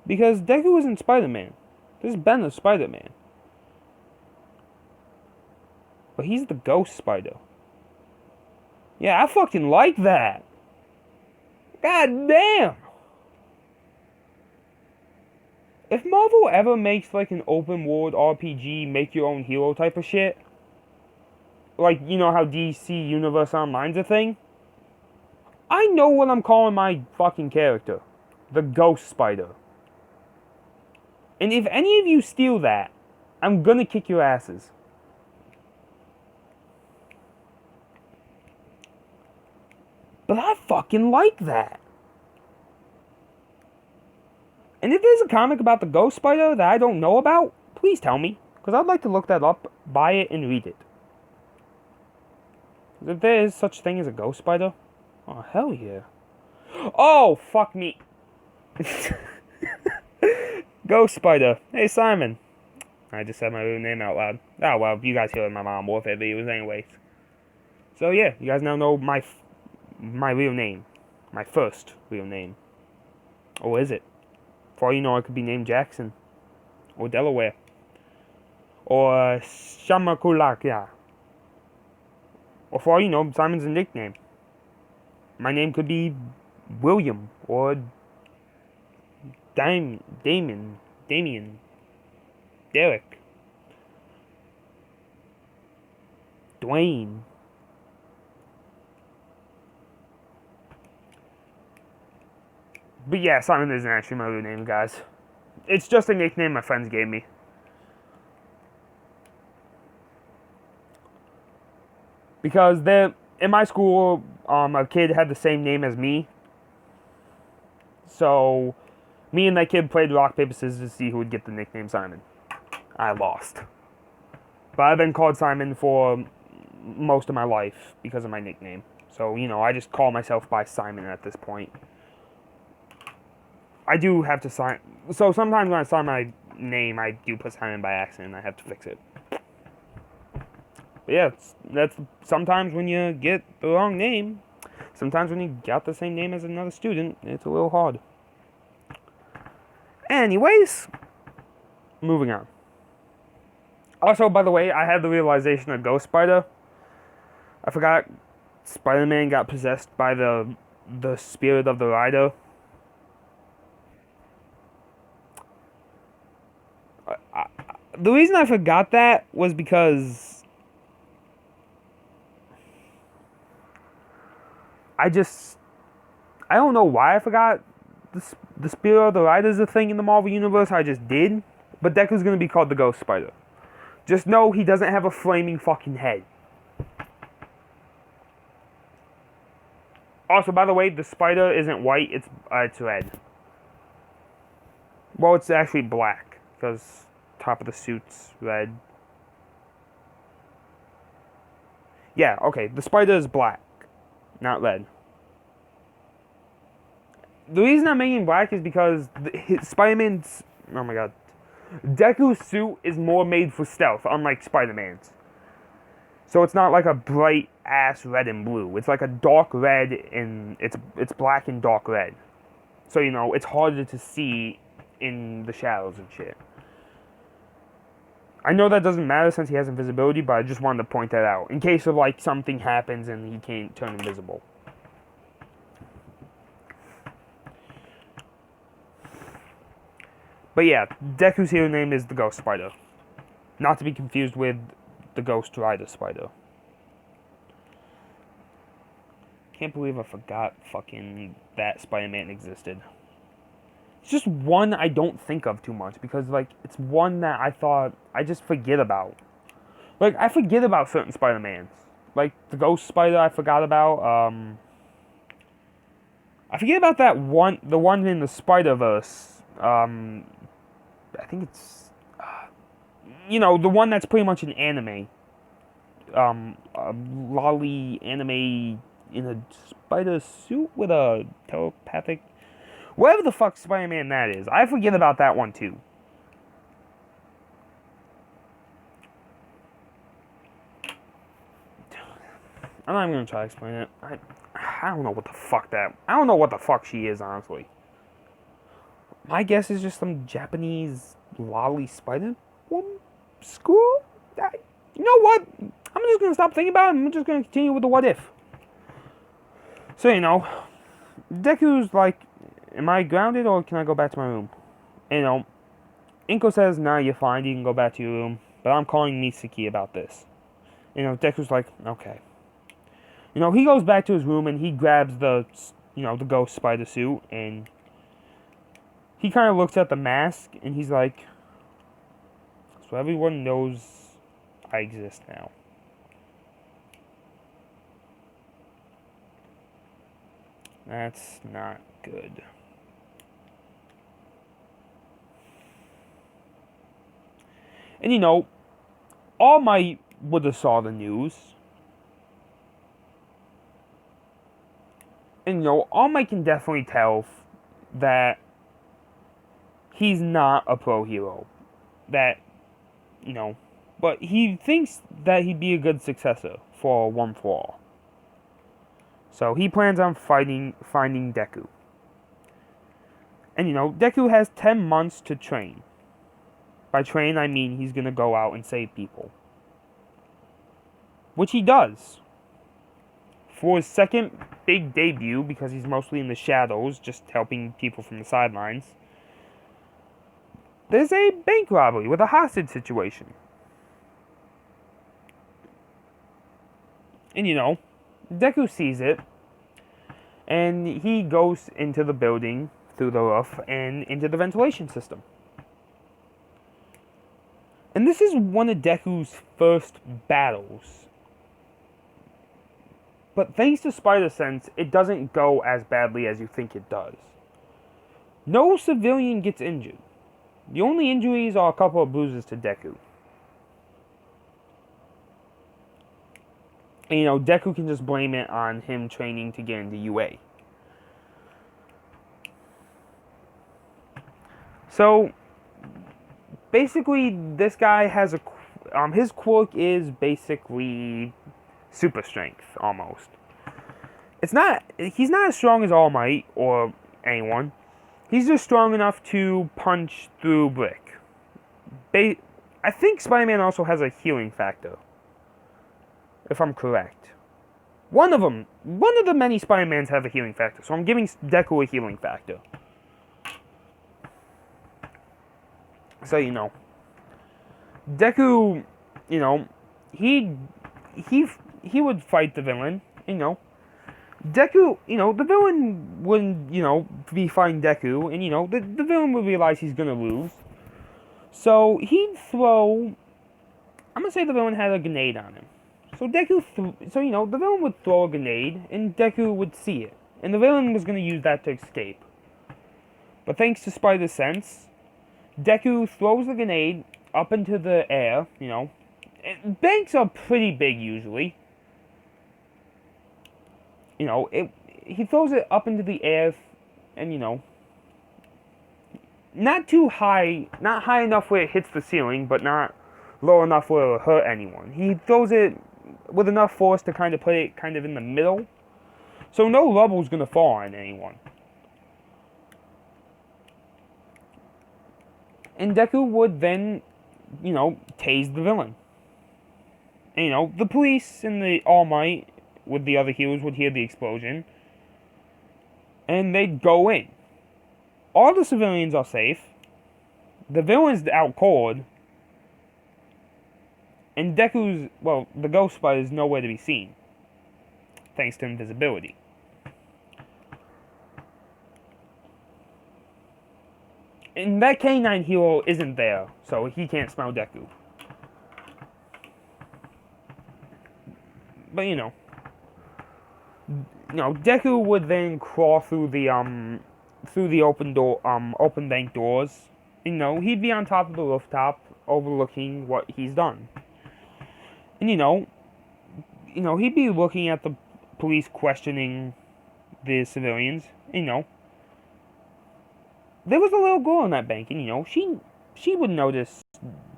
Because Deku isn't Spider-Man. This is Ben the Spider-Man. But he's the Ghost Spider. Yeah, I fucking like that. God damn. If Marvel ever makes like an open world RPG, make your own hero type of shit, like, you know how DC Universe Online's a thing? I know what I'm calling my fucking character. The Ghost Spider. And if any of you steal that, I'm gonna kick your asses. But I fucking like that. And if there's a comic about the Ghost Spider that I don't know about, please tell me. Because I'd like to look that up, buy it, and read it. If there is such thing as a Ghost Spider, oh, hell yeah. Oh, fuck me. Ghost Spider. Hey, Simon. I just said my real name out loud. Oh, well, you guys heard my mom wolf videos anyways. So, yeah, you guys now know my real name. My first real name. Or is it? For all you know, I could be named Jackson. Or Delaware. Or Shamakulakia. Or for all you know, Simon's a nickname. My name could be William. Or Damien. Derek. Dwayne. But yeah, Simon isn't actually my real name, guys. It's just a nickname my friends gave me. Because in my school, a kid had the same name as me. So, me and that kid played rock, paper, scissors to see who would get the nickname Simon. I lost. But I've been called Simon for most of my life because of my nickname. So, you know, I just call myself by Simon at this point. I do have to sign... So sometimes when I sign my name, I do put Simon by accident. I have to fix it. But yeah, that's sometimes when you get the wrong name. Sometimes when you got the same name as another student, it's a little hard. Anyways, moving on. Also, by the way, I had the realization of Ghost Spider. I forgot Spider-Man got possessed by the spirit of the rider. The reason I forgot that was because I don't know why I forgot the spirit of the rider is a thing in the Marvel Universe. I just did. But Deku's gonna be called the Ghost Spider. Just know he doesn't have a flaming fucking head. Also, by the way, the spider isn't white, it's red. Well, it's actually black, because top of the suit's red. Yeah, okay, the spider is black, not red. The reason I'm making black is because Spider-Man's... Oh my god. Deku's suit is more made for stealth, unlike Spider-Man's. So it's not like a bright ass red and blue. It's like a dark red and it's black and dark red. So, you know, it's harder to see in the shadows and shit. I know that doesn't matter since he has invisibility, but I just wanted to point that out. In case of, like, something happens and he can't turn invisible. But yeah, Deku's hero name is the Ghost Spider. Not to be confused with the Ghost Rider Spider. Can't believe I forgot fucking that Spider-Man existed. It's just one I don't think of too much because, like, it's one that I thought I just forget about. Like, I forget about certain Spider-Mans. like the ghost spider I forgot about. I forget about that one, the one in the Spider-Verse. I think it's, you know, the one that's pretty much an anime. A lolly anime in a spider suit with a telepathic, whatever the fuck Spider-Man that is. I forget about that one too. I'm not even gonna try to explain it. I don't know what the fuck that. I don't know what the fuck she is, honestly. My guess is just some Japanese lolly spider woman school. You know what? I'm just gonna stop thinking about it. I'm just gonna continue with the what if. So you know, Deku's like, "Am I grounded or can I go back to my room?" And, you know, Inko says, "Nah, you're fine. You can go back to your room." But I'm calling Mitsuki about this. You know, Deku's like, "Okay." You know, he goes back to his room and he grabs the, you know, the ghost spider suit, and he kind of looks at the mask and he's like, "So everyone knows I exist now." That's not good. And you know, All Might would have saw the news. And you know, All Might can definitely tell that he's not a pro hero. That, you know, but he thinks that he'd be a good successor for One for All. So he plans on finding Deku. And you know, Deku has 10 months to train. By train, I mean he's gonna go out and save people. Which he does. For his second big debut, because he's mostly in the shadows, just helping people from the sidelines, there's a bank robbery with a hostage situation. And you know, Deku sees it, and he goes into the building through the roof and into the ventilation system. And this is one of Deku's first battles. But thanks to Spider Sense, it doesn't go as badly as you think it does. No civilian gets injured. The only injuries are a couple of bruises to Deku. And you know, Deku can just blame it on him training to get into UA. So, basically, this guy has his quirk is basically super strength, almost. He's not as strong as All Might or anyone. He's just strong enough to punch through brick. I think Spider-Man also has a healing factor, if I'm correct. One of the many Spider-Mans have a healing factor, so I'm giving Deku a healing factor. So, you know, Deku, you know, he would fight the villain, you know. Deku, you know, the villain wouldn't, you know, be fighting Deku, and, you know, the villain would realize he's gonna lose. So, he'd throw, I'm gonna say the villain had a grenade on him. So, you know, the villain would throw a grenade, and Deku would see it. And the villain was gonna use that to escape. But thanks to Spider Sense, Deku throws the grenade up into the air, you know. Banks are pretty big usually. You know, he throws it up into the air, and you know, not too high, not high enough where it hits the ceiling, but not low enough where it will hurt anyone. He throws it with enough force to kind of put it kind of in the middle, so no rubble's gonna fall on anyone. And Deku would then, you know, tase the villain. And, you know, the police and the All Might with the other heroes would hear the explosion, and they'd go in. All the civilians are safe. The villain's out cold, and Deku's, well, the Ghost Spider is nowhere to be seen, thanks to invisibility. And that K9 hero isn't there, so he can't smell Deku. But Deku would then crawl through the open bank doors. He'd be on top of the rooftop, overlooking what he's done. And he'd be looking at the police questioning the civilians. There was a little girl in that bank, and she would notice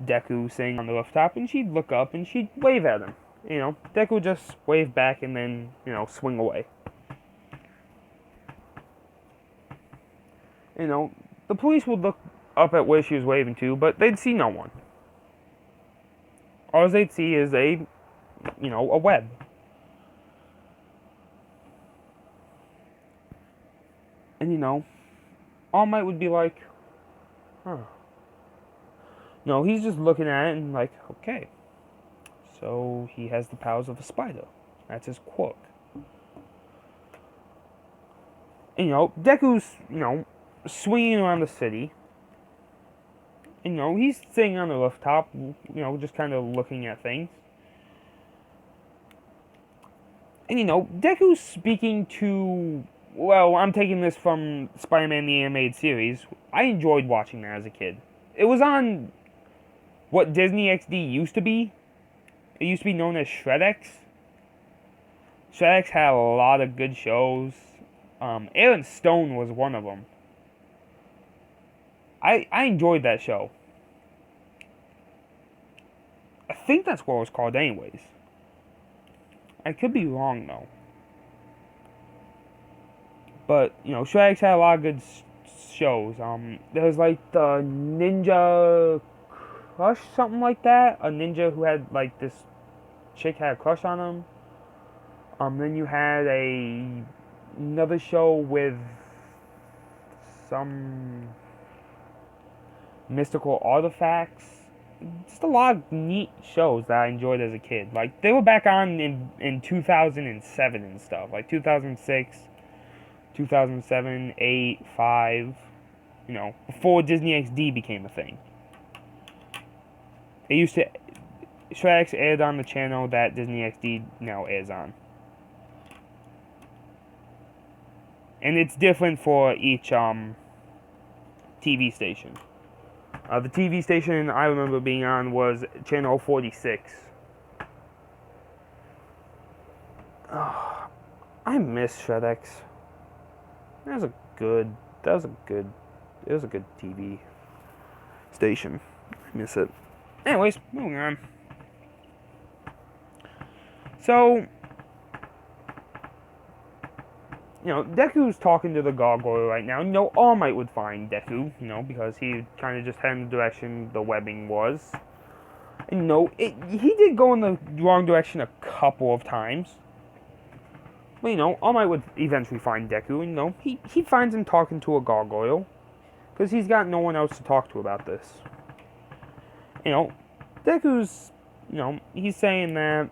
Deku sitting on the rooftop, and she'd look up and she'd wave at him. Deku would just wave back and then swing away. The police would look up at where she was waving to, but they'd see no one. All they'd see is a web. And All Might would be like, huh. No, he's just looking at it and like, okay. So he has the powers of a spider. That's his quirk. And, Deku's, swinging around the city. And, he's sitting on the rooftop, just kind of looking at things. And, Deku's speaking to... Well, I'm taking this from Spider-Man the Animated Series. I enjoyed watching that as a kid. It was on what Disney XD used to be. It used to be known as Shredx. Shredx had a lot of good shows. Aaron Stone was one of them. I enjoyed that show. I think that's what it was called anyways. I could be wrong though. But, Shredx had a lot of good shows. There was like the Ninja Crush, something like that. A ninja who had like this chick had a crush on him. Then you had another show with some mystical artifacts. Just a lot of neat shows that I enjoyed as a kid. Like, they were back on in 2007 and stuff. Like 2006, 2007, 8, 5. Before Disney XD became a thing. It used to... Shredx aired on the channel that Disney XD now airs on. And it's different for each TV station. The TV station I remember being on was channel 46. I miss Shredx. It was a good TV station. I miss it. Anyways, moving on. So, Deku's talking to the gargoyle right now. All Might would find Deku, because he kind of just headed in the direction the webbing was. And, he did go in the wrong direction a couple of times. But, All Might would eventually find Deku, and, he finds him talking to a gargoyle. Because he's got no one else to talk to about this. Deku's, he's saying that,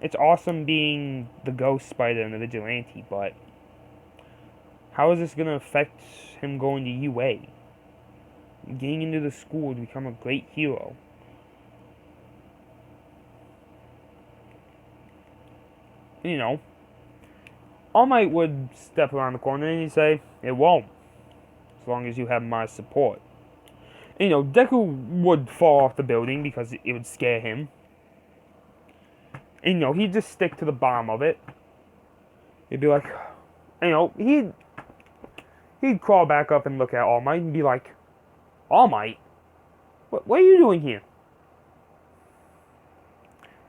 it's awesome being the ghost spider and the vigilante, but how is this going to affect him going to UA? Getting into the school to become a great hero. All Might would step around the corner and he'd say, it won't, as long as you have my support. Deku would fall off the building because it would scare him. And, he'd just stick to the bottom of it. He'd be like, he'd crawl back up and look at All Might and be like, All Might? What are you doing here?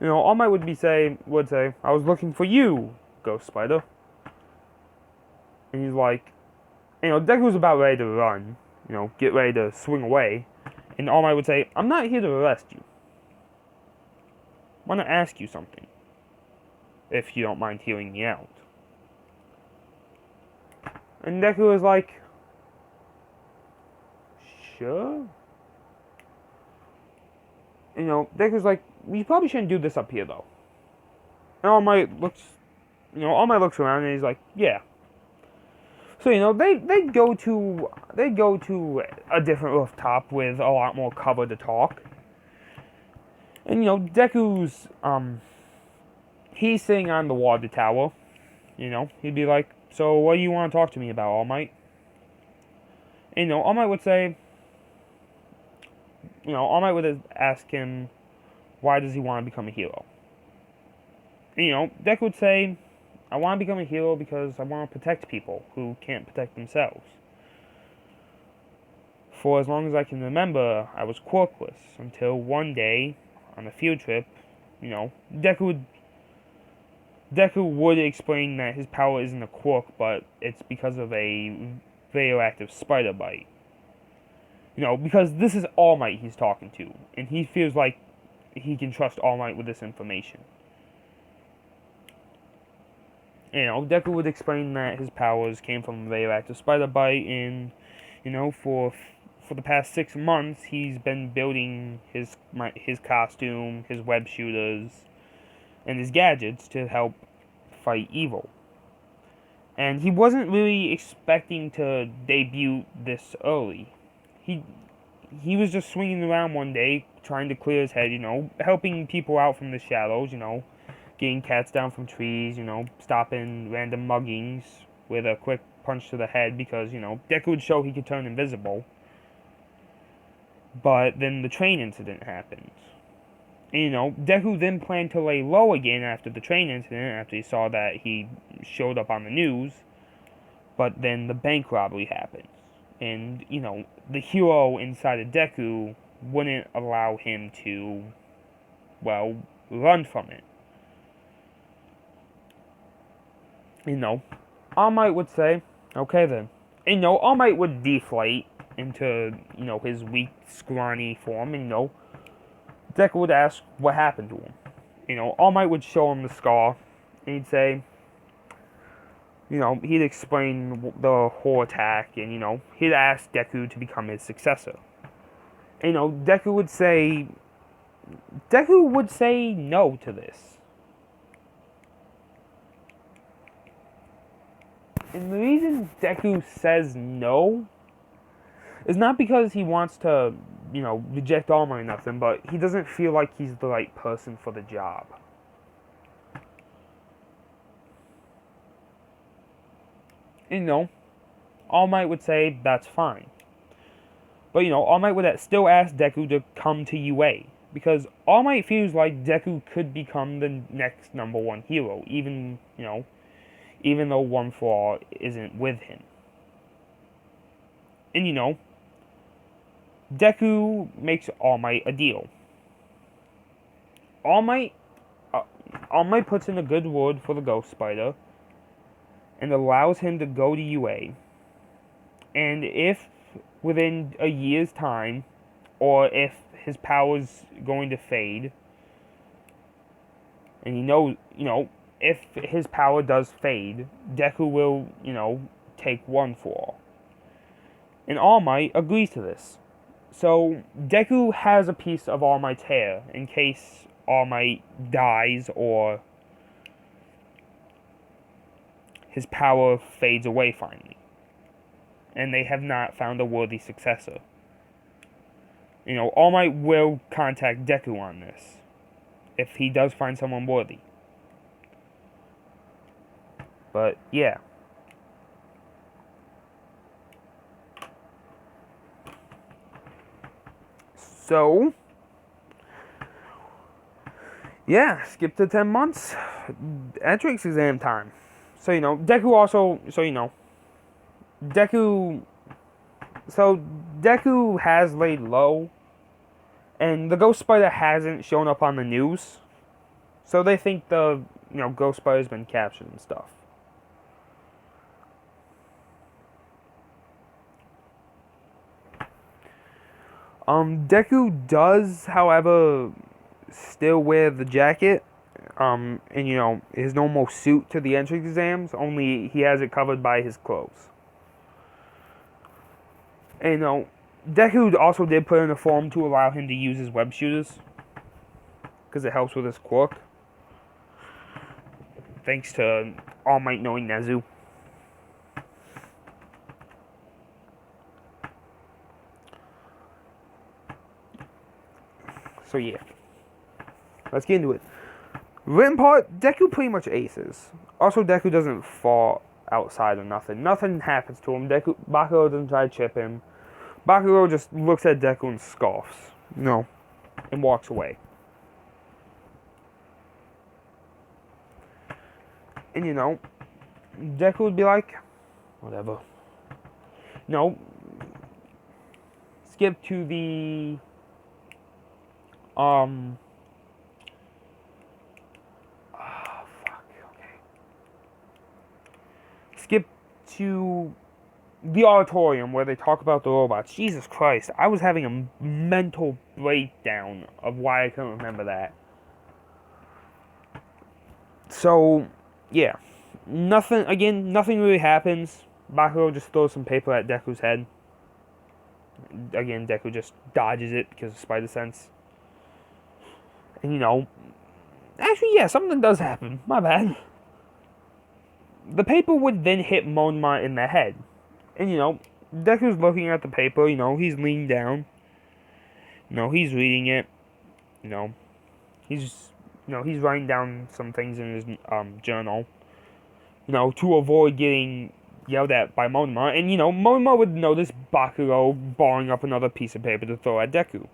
All Might would say, I was looking for you, Ghost Spider. And he's like, Deku's about ready to run. Get ready to swing away. And All Might would say, I'm not here to arrest you. I want to ask you something. If you don't mind hearing me out. And Deku was like, sure. Deku's like, you probably shouldn't do this up here though. And All Might looks around and he's like, yeah. So, they go to a different rooftop with a lot more cover to talk. And, Deku's, he's sitting on the water tower. He'd be like, "So what do you want to talk to me about, All Might?" And, All Might would say, All Might would ask him, why does he want to become a hero? And, Deku would say, I want to become a hero because I want to protect people who can't protect themselves. For as long as I can remember, I was quirkless until one day, on a field trip, Deku would explain that his power isn't a quirk, but it's because of a radioactive spider bite. Because this is All Might he's talking to, and he feels like he can trust All Might with this information. Deku would explain that his powers came from a radioactive spider bite, and, for the past 6 months, he's been building his costume, his web shooters, and his gadgets to help fight evil. And he wasn't really expecting to debut this early. He was just swinging around one day, trying to clear his head, helping people out from the shadows, getting cats down from trees, stopping random muggings with a quick punch to the head because, Deku would show he could turn invisible. But then the train incident happened. And, Deku then planned to lay low again after the train incident, after he saw that he showed up on the news. But then the bank robbery happened. And, the hero inside of Deku wouldn't allow him to, run from it. All Might would say, okay then. And, All Might would deflate into, his weak, scrawny form, and, Deku would ask what happened to him. All Might would show him the scar, and he'd say, he'd explain the whole attack, and, he'd ask Deku to become his successor. And, Deku would say no to this. And the reason Deku says no is not because he wants to, reject All Might or nothing, but he doesn't feel like he's the right person for the job. And, All Might would say that's fine. But, All Might would still ask Deku to come to UA. Because All Might feels like Deku could become the next #1 hero, even though One For All isn't with him. And, Deku makes All Might a deal. All Might puts in a good word for the Ghost Spider and allows him to go to UA. And if within a year's time, or if his power's going to fade, and if his power does fade, Deku will, take One For All. And All Might agrees to this. So Deku has a piece of All Might's hair in case All Might dies or his power fades away finally. And they have not found a worthy successor. All Might will contact Deku on this if he does find someone worthy. But yeah. So, yeah, skip to 10 months. Entrance exam time. So, Deku also, Deku has laid low, and the Ghost Spider hasn't shown up on the news. So they think the, Ghost Spider's been captured and stuff. Deku does, however, still wear the jacket, and, his normal suit to the entrance exams, only he has it covered by his clothes. And, Deku also did put in a form to allow him to use his web shooters, because it helps with his quirk. Thanks to All Might knowing Nezu. So yeah, let's get into it. Written part, Deku pretty much aces. Also, Deku doesn't fall outside or nothing. Nothing happens to him. Bakuro doesn't try to chip him. Bakuro just looks at Deku and scoffs. No. And walks away. And Deku would be like, whatever. No. Skip to the skip to the auditorium where they talk about the robots. Jesus Christ, I was having a mental breakdown of why I couldn't remember that. So, yeah. Nothing really happens. Bakuro just throws some paper at Deku's head. Again, Deku just dodges it because of spider sense. And actually, yeah, something does happen. My bad. The paper would then hit Monma in the head. And Deku's looking at the paper, he's leaning down. He's reading it. He's writing down some things in his journal. To avoid getting yelled at by Monma. And Monma would notice Bakuro barring up another piece of paper to throw at Deku.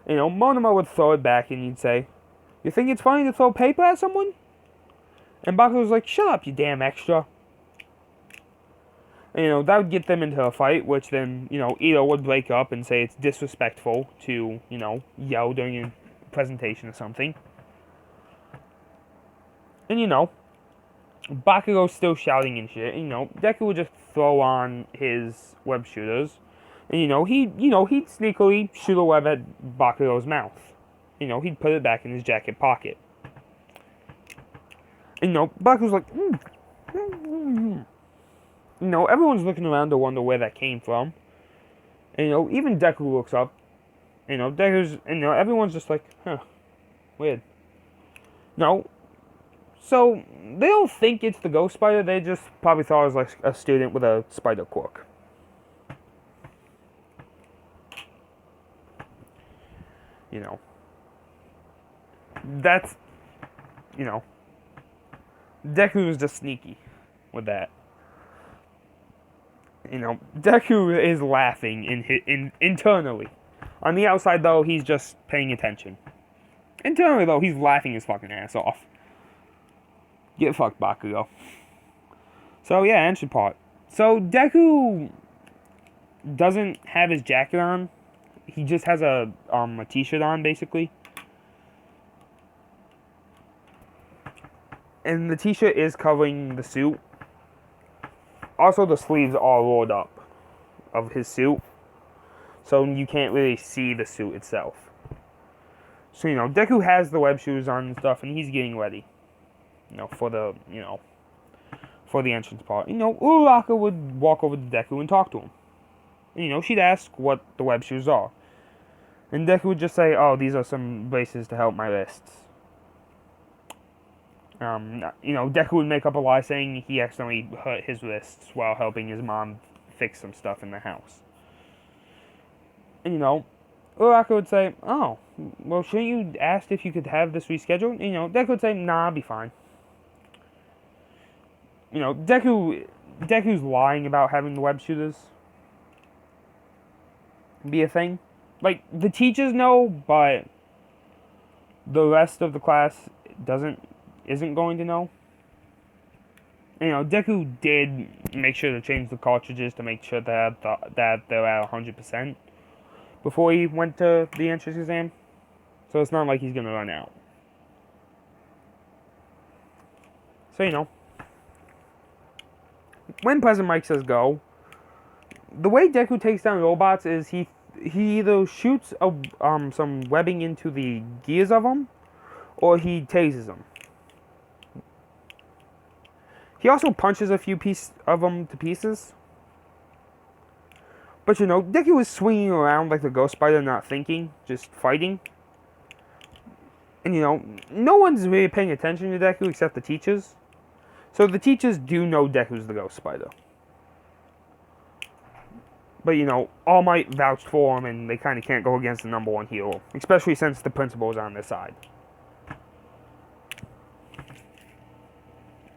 Monma would throw it back and he'd say, "You think it's funny to throw paper at someone?" And Bakuro's like, "Shut up, you damn extra." And, that would get them into a fight, which then, Ito would break up and say it's disrespectful to, yell during a presentation or something. And, Bakuro's still shouting and shit. And, Deku would just throw on his web shooters. And, he'd sneakily shoot a web at Bakuro's mouth. He'd put it back in his jacket pocket. And, Bakuro's like, everyone's looking around to wonder where that came from. And, even Deku looks up. Everyone's just like, huh, weird. So, they don't think it's the ghost spider, they just probably thought it was like a student with a spider quirk. That's, Deku is just sneaky with that. Deku is laughing internally. On the outside, though, he's just paying attention. Internally, though, he's laughing his fucking ass off. Get fucked, Bakuro. So, yeah, answer part. So, Deku doesn't have his jacket on. He just has a t-shirt on, basically. And the t-shirt is covering the suit. Also, the sleeves are rolled up of his suit. So, you can't really see the suit itself. So, Deku has the web shoes on and stuff, and he's getting ready. For the entrance part. Uraraka would walk over to Deku and talk to him. And, she'd ask what the web shoes are. And Deku would just say, "Oh, these are some braces to help my wrists." Deku would make up a lie saying he accidentally hurt his wrists while helping his mom fix some stuff in the house. And, Uraraka would say, "Oh, well, shouldn't you ask if you could have this rescheduled?" And, Deku would say, "Nah, I'll be fine." Deku's lying about having the web shooters be a thing. Like, the teachers know, but the rest of the class isn't going to know. Deku did make sure to change the cartridges to make sure that they're at 100% before he went to the entrance exam. So it's not like he's gonna run out. So, when President Mike says go, the way Deku takes down robots is he either shoots some webbing into the gears of them, or he tases them. He also punches a few of them to pieces. But, Deku is swinging around like the ghost spider, not thinking, just fighting. And, no one's really paying attention to Deku except the teachers. So the teachers do know Deku's the ghost spider. But, All Might vouched for him, and they kind of can't go against the number one hero. Especially since the principal's on their side.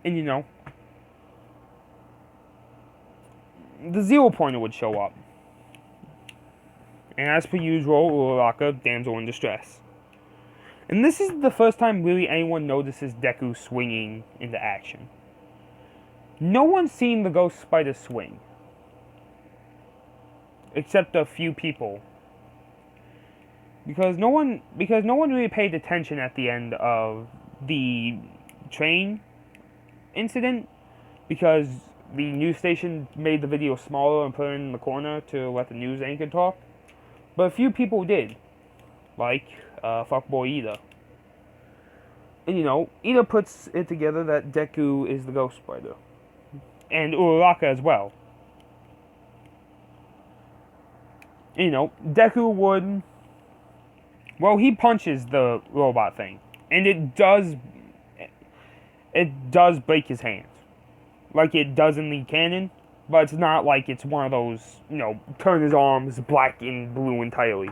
And the 0 pointer would show up. And as per usual, Uraraka, damsel in distress. And this is the first time really anyone notices Deku swinging into action. No one's seen the Ghost Spider swing. Except a few people. Because no one really paid attention at the end of the train incident. Because the news station made the video smaller and put it in the corner to let the news anchor talk. But a few people did. Like, fuckboy Ida. And Ida puts it together that Deku is the Ghost Spider. And Uraraka as well. Deku would... Well, he punches the robot thing. And it does break his hands. Like it does in the canon. But it's not like it's one of those, turn his arms black and blue entirely.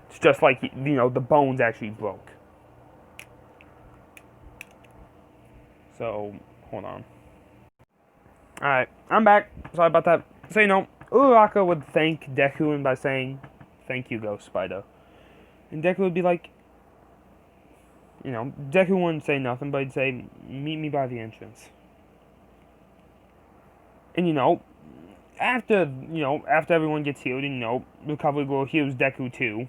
It's just like, the bones actually broke. So, hold on. Alright, I'm back. Sorry about that. So, Uraraka would thank Deku by saying, "Thank you, Ghost Spider." And Deku would be like, Deku wouldn't say nothing, but he'd say, "Meet me by the entrance." And after everyone gets healed, Recovery Girl heals Deku too.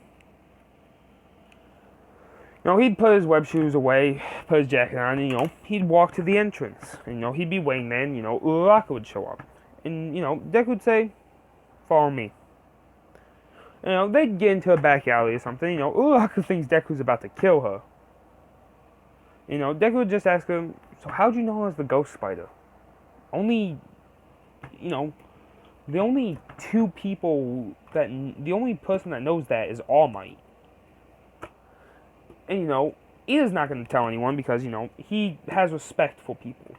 He'd put his web shoes away, put his jacket on, and, he'd walk to the entrance. And, he'd be waiting there, and, Uraraka would show up. And, Deku would say, "Follow me." They'd get into a back alley or something. Uraraka thinks Deku's about to kill her. Deku would just ask him, "So how'd you know I was the Ghost Spider?" The only person that knows that is All Might. And, Ida's not going to tell anyone because, he has respect for people.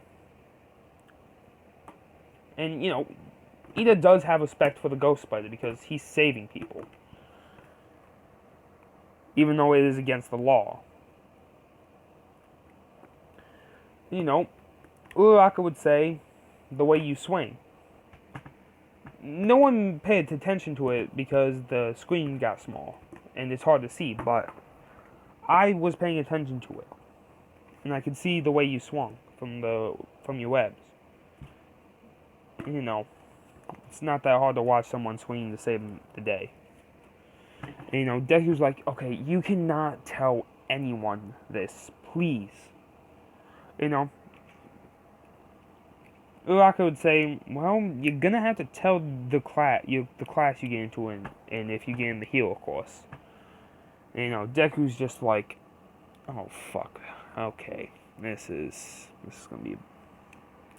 And, Ida does have respect for the Ghost Spider because he's saving people. Even though it is against the law. Uraraka would say, "The way you swing." No one paid attention to it because the screen got small. And it's hard to see, but I was paying attention to it. And I could see the way you swung from your webs. And, it's not that hard to watch someone swinging to save the day. And, Deku's like, "Okay, you cannot tell anyone this, please." Uraraka would say, "Well, you're gonna have to tell the class you get into, and if you get in the heal, of course." And, Deku's just like, "Oh fuck, okay, this is gonna be,"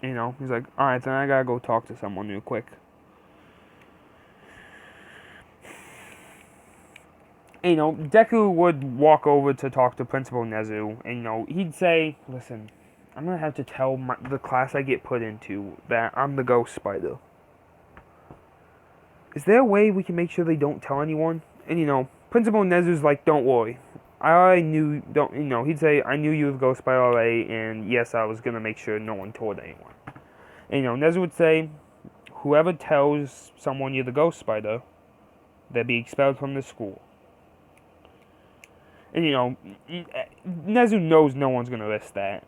he's like, "Alright, then I gotta go talk to someone real quick." Deku would walk over to talk to Principal Nezu, and, he'd say, "Listen, I'm gonna have to tell the class I get put into that I'm the Ghost Spider. Is there a way we can make sure they don't tell anyone?" And, Principal Nezu's like, "Don't worry. I already knew," he'd say, "I knew you were the Ghost Spider already, and yes, I was gonna make sure no one told anyone." And, Nezu would say, "Whoever tells someone you're the Ghost Spider, they'll be expelled from the school." And, Nezu knows no one's gonna risk that.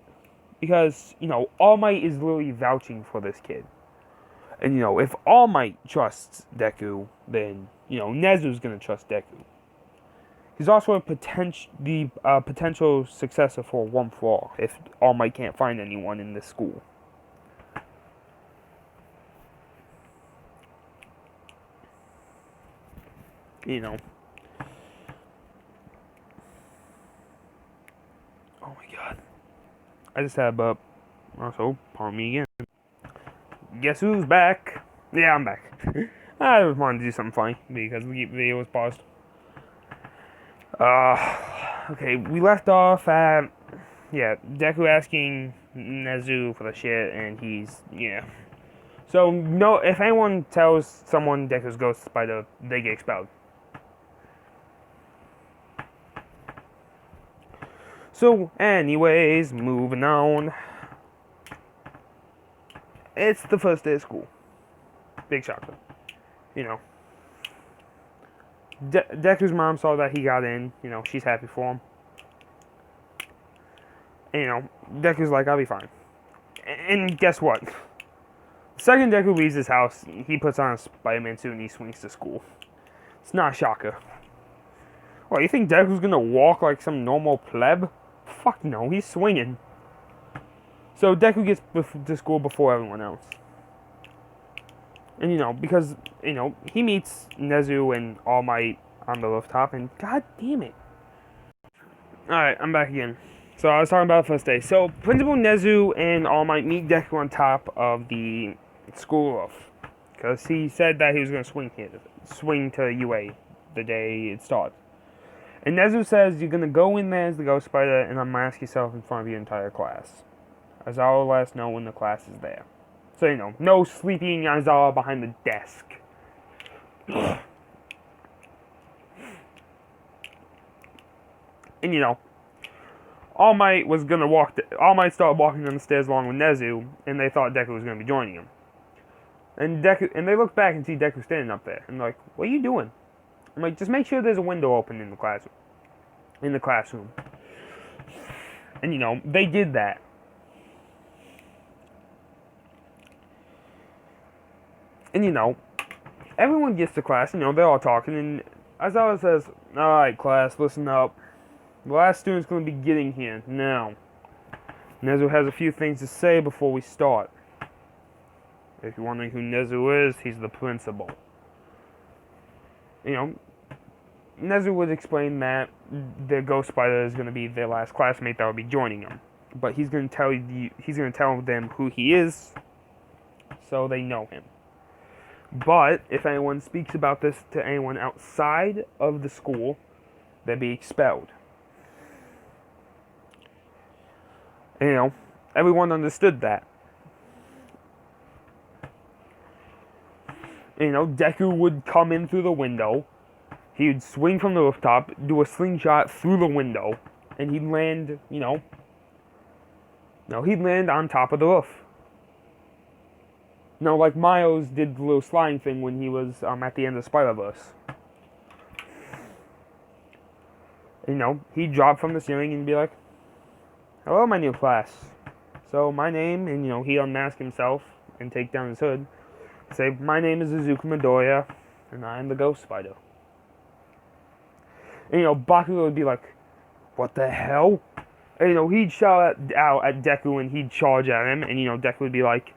Because, All Might is literally vouching for this kid. And, if All Might trusts Deku, then, Nezu's gonna trust Deku. He's also a potential successor for One For All, if All Might can't find anyone in this school. Oh my god. I just had a burp. Also, pardon me again. Guess who's back? Yeah, I'm back. I just wanted to do something funny because the video was paused. Okay, we left off at, Deku asking Nezu for the shit, and he's, So, no, if anyone tells someone Deku's Ghost Spider, they get expelled. So, anyways, moving on. It's the first day of school. Big shocker. You know, Deku's mom saw that he got in. You know, she's happy for him. And, you know, Deku's like, I'll be fine. And guess what? The second Deku leaves his house, he puts on a Spider-Man suit and he swings to school. It's not a shocker. What, you think Deku's gonna walk like some normal pleb? Fuck no, he's swinging. So Deku gets to school before everyone else. And, you know, because, you know, he meets Nezu and All Might on the rooftop, and god damn it. Alright, I'm back again. So I was talking about the first day. So Principal Nezu and All Might meet Deku on top of the school roof. Because he said that he was going to swing to UA the day it starts. And Nezu says, you're going to go in there as the Ghost Spider and unmask yourself in front of your entire class. Aizawa will let us know when the class is there. So, you know, no sleeping Aizawa behind the desk. And, you know, All Might was gonna All Might started walking down the stairs along with Nezu, and they thought Deku was gonna be joining him. And they look back and see Deku standing up there, and they're like, "What are you doing?" I'm like, "Just make sure there's a window open in the classroom." And, you know, they did that. And, you know, everyone gets to class, you know, they're all talking, and Aizawa says, "Alright, class, listen up. The last student's going to be getting here now. Nezu has a few things to say before we start. If you're wondering who Nezu is, he's the principal." You know, Nezu would explain that the Ghost Spider is going to be their last classmate that will be joining them. But he's going to tell them who he is, so they know him. But if anyone speaks about this to anyone outside of the school, they'll be expelled. And, you know, everyone understood that. And, you know, Deku would come in through the window. He would swing from the rooftop, do a slingshot through the window, and he'd land, you know, he'd land on top of the roof. No, like Miles did the little sliding thing when he was at the end of Spider-Verse. You know, he'd drop from the ceiling and be like, "Hello, my new class. So, my name," and, you know, he'd unmask himself and take down his hood. Say, "My name is Izuku Midoriya, and I'm the Ghost Spider." And, you know, Bakugo would be like, "What the hell?" And, you know, he'd shout out at Deku and he'd charge at him, and, you know, Deku would be like,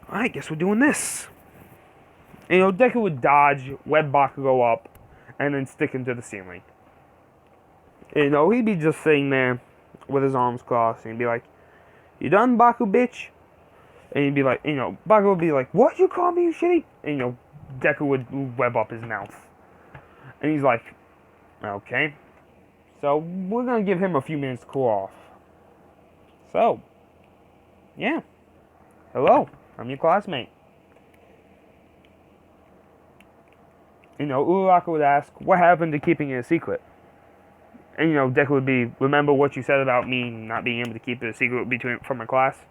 "I guess we're doing this." And, you know, Deku would dodge, web Bakugo up, and then stick him to the ceiling. And, you know, he'd be just sitting there with his arms crossed, and he'd be like, "You done, Baku, bitch?" And he'd be like, you know, Baku would be like, "What, you call me, you shitty?" And, you know, Deku would web up his mouth. And he's like, "Okay. So, we're gonna give him a few minutes to cool off. So, yeah. Hello, I'm your classmate." You know, Uraraka would ask, "What happened to keeping it a secret?" And, you know, Deku would be, "Remember what you said about me not being able to keep it a secret from my class?"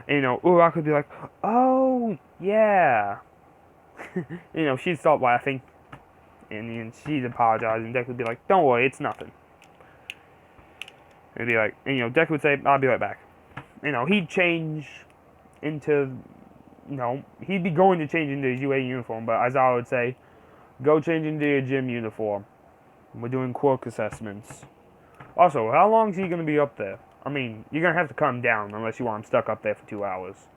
And, you know, Uraraka would be like, "Oh, yeah." You know, she'd start laughing. And she'd apologize, and Deku would be like, "Don't worry, it's nothing." And, be like, and, you know, Deku would say, "I'll be right back." You know, he'd change into, you know, he'd be going to change into his UA uniform, but Aizawa would say, "Go change into your gym uniform. We're doing quirk assessments." Also, how long is he going to be up there? I mean, you're going to have to come down unless you want him stuck up there for 2 hours.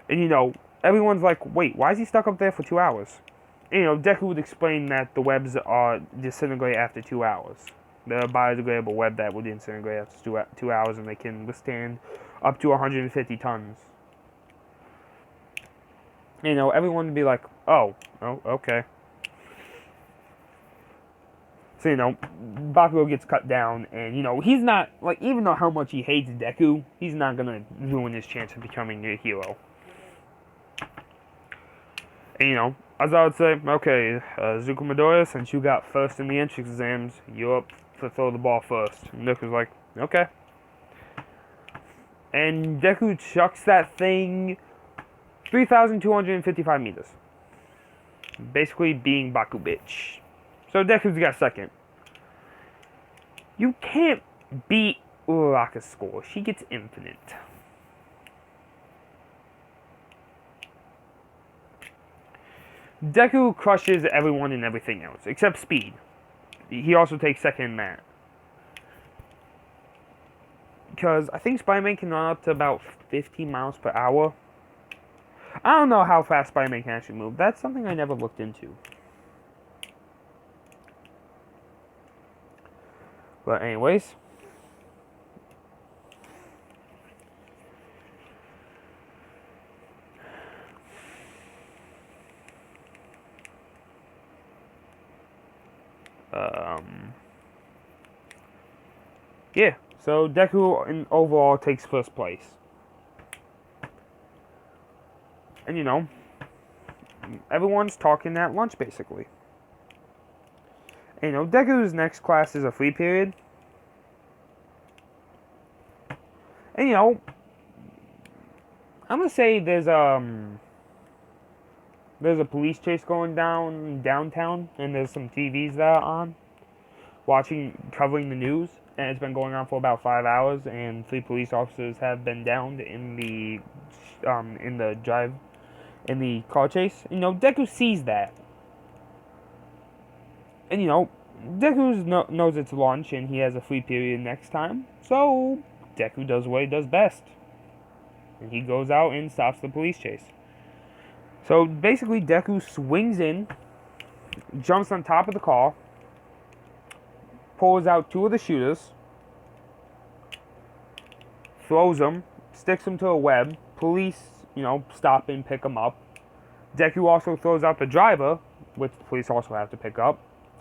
And, you know, everyone's like, "Wait, why is he stuck up there for 2 hours?" And, you know, Deku would explain that the webs are disintegrate after 2 hours. They're a biodegradable web that will disintegrate after 2 hours, and they can withstand up to 150 tons. You know, everyone would be like, oh, okay. So, you know, Bakugo gets cut down, and, you know, he's not, like, even though how much he hates Deku, he's not gonna ruin his chance of becoming a hero. And, you know, as I would say, "Okay, Izuku Midoriya, since you got first in the entrance exams, you're up to throw the ball first." And Deku's like, "Okay." And Deku chucks that thing 3,255 meters. Basically being Baku bitch. So Deku's got second. You can't beat Uraraka's score. She gets infinite. Deku crushes everyone and everything else, except speed. He also takes second in that. Because I think Spider-Man can run up to about 15 miles per hour. I don't know how fast Spider-Man can actually move. That's something I never looked into. But anyways. Yeah, so Deku overall takes first place. And you know, everyone's talking at lunch basically. And you know, Deku's next class is a free period. And you know, I'm gonna say there's a police chase going downtown, and there's some TVs that are on, covering the news, and it's been going on for about 5 hours, and 3 police officers have been downed in the car chase. You know, Deku sees that, and you know, Deku knows it's lunch, and he has a free period next time, so Deku does what he does best, and he goes out and stops the police chase. So basically, Deku swings in, jumps on top of the car, pulls out 2 of the shooters, throws them, sticks them to a web. Police, you know, stop and pick them up. Deku also throws out the driver, which the police also have to pick up.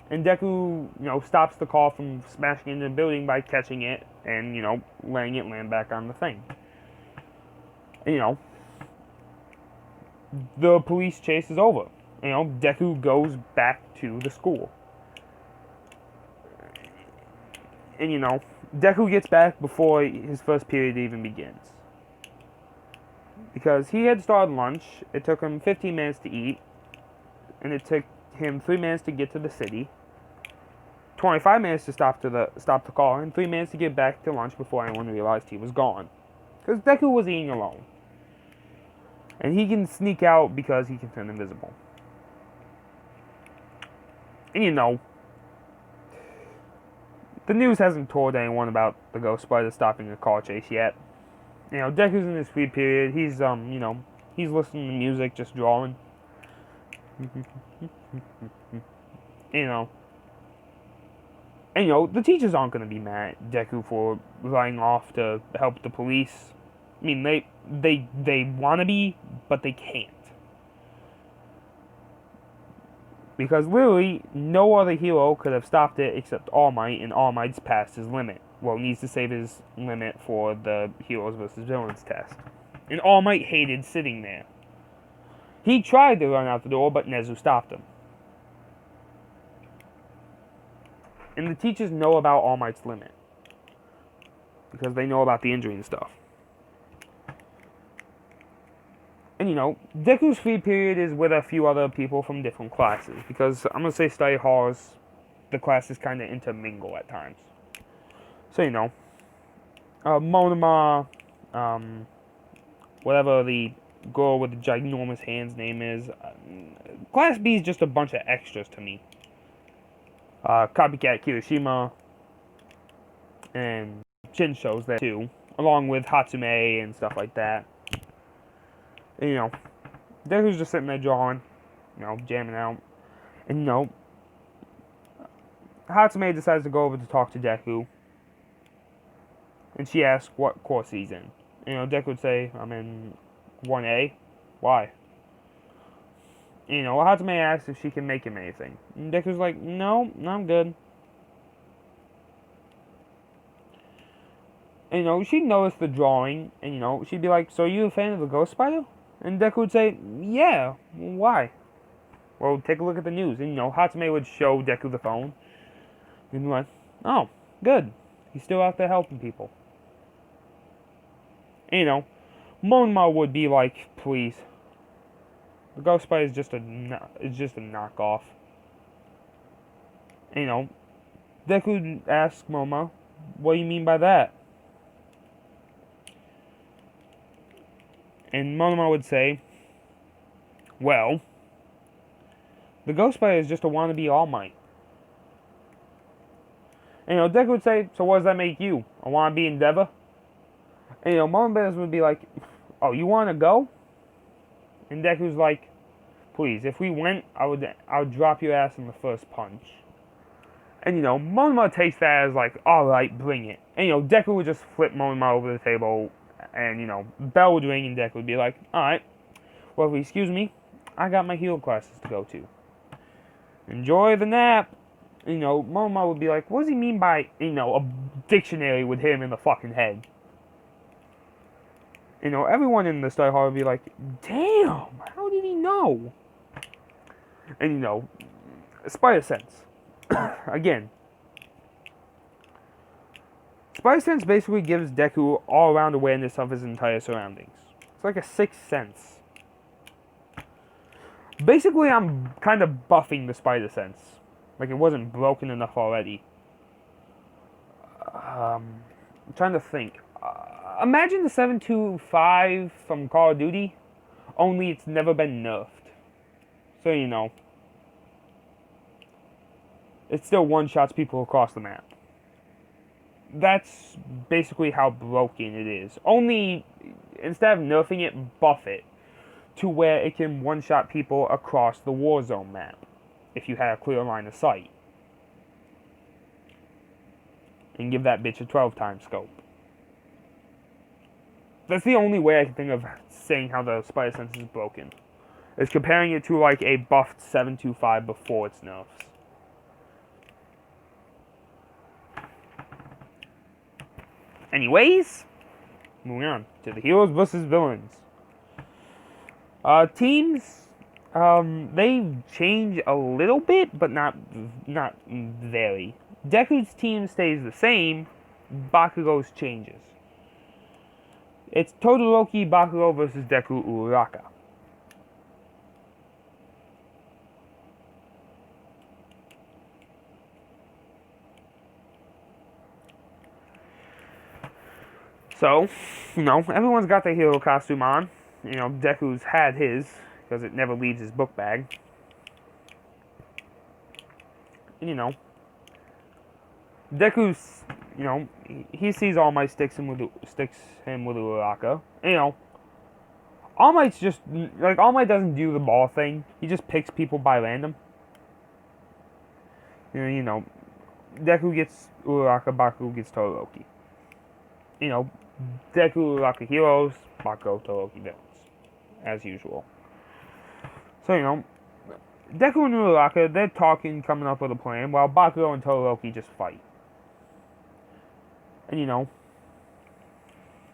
And Deku, you know, stops the car from smashing into the building by catching it and, you know, letting it land back on the thing. And, you know, the police chase is over. You know, Deku goes back to the school. And, you know, Deku gets back before his first period even begins. Because he had started lunch, it took him 15 minutes to eat, and it took him 3 minutes to get to the city, 25 minutes to stop the car, and 3 minutes to get back to lunch before anyone realized he was gone. Because Deku was eating alone. And he can sneak out because he can turn invisible. And you know, the news hasn't told anyone about the Ghost Spider stopping the car chase yet. You know, Deku's in his free period. He's, you know, he's listening to music, just drawing. You know. And, you know, the teachers aren't going to be mad at Deku for running off to help the police. I mean, they want to be, but they can't. Because literally, no other hero could have stopped it except All Might, and All Might's past his limit. Well, needs to save his limit for the Heroes vs. Villains test. And All Might hated sitting there. He tried to run out the door, but Nezu stopped him. And the teachers know about All Might's limit. Because they know about the injury and stuff. And, you know, Deku's free period is with a few other people from different classes. Because I'm going to say study halls, the classes kind of intermingle at times. So, you know, Monoma, whatever the girl with the ginormous hands name is. Class B is just a bunch of extras to me. Copycat Kirishima, and Shinsho's there too, along with Hatsume and stuff like that. And, you know, Deku's just sitting there drawing, you know, jamming out. And, you know, Hatsume decides to go over to talk to Deku. And she asks what course he's in. You know, Deku would say, I'm in 1A. Why? You know, Hatsume asks if she can make him anything. And Deku's like, no, I'm good. And, you know, she'd notice the drawing, and, you know, she'd be like, so are you a fan of the Ghost Spider? And Deku would say, yeah, why? Well, take a look at the news. And, you know, Hatsume would show Deku the phone. And be like, oh, good. He's still out there helping people. And, you know, Monma would be like, please, The Ghost Spider is just a knockoff. And, you know, Deku asks Momo, "What do you mean by that?" And Momo would say, "Well, the Ghost Spider is just a wannabe All Might." And, you know, Deku would say, "So what does that make you? A wannabe Endeavor?" And, you know, Momo would be like, "Oh, you want to go?" And Deku's like, "Please, if we went, I would drop your ass in the first punch." And, you know, Momo takes that as like, "Alright, bring it." And, you know, Deku would just flip Momo over the table, and, you know, bell would ring, and Deku would be like, "Alright, well, excuse me, I got my hero classes to go to. Enjoy the nap." And, you know, Momo would be like, "What does he mean by," you know, a dictionary would hit him in the fucking head. You know, everyone in the study hall would be like, "Damn, how did he know?" And, you know, Spider Sense. Again, Spider Sense basically gives Deku all-around awareness of his entire surroundings. It's like a sixth sense. Basically, I'm kind of buffing the Spider Sense. Like, it wasn't broken enough already. I'm trying to think. Imagine the 725 from Call of Duty, only it's never been nerfed. So, you know, it still one-shots people across the map. That's basically how broken it is. Only, instead of nerfing it, buff it to where it can one-shot people across the Warzone map, if you had a clear line of sight. And give that bitch a 12-time scope. That's the only way I can think of saying how the Spider Sense is broken. Is comparing it to like a buffed 725 before its nerfs. Anyways, moving on to the heroes versus villains. Teams, they change a little bit, but not very. Deku's team stays the same, Bakugo's changes. It's Todoroki Bakugo versus Deku Uraraka. So, you know, everyone's got their hero costume on. You know, Deku's had his, because it never leaves his book bag. And, you know, Deku's, you know, he sees All Might sticks him with Uraraka. And, you know, All Might's just, like, All Might doesn't do the ball thing. He just picks people by random. You know, Deku gets Uraraka, Bakugo gets Todoroki. You know, Deku Uraraka heroes, Bakugo Todoroki villains. As usual. So, you know, Deku and Uraraka, they're talking, coming up with a plan, while Bakugo and Todoroki just fight. And, you know,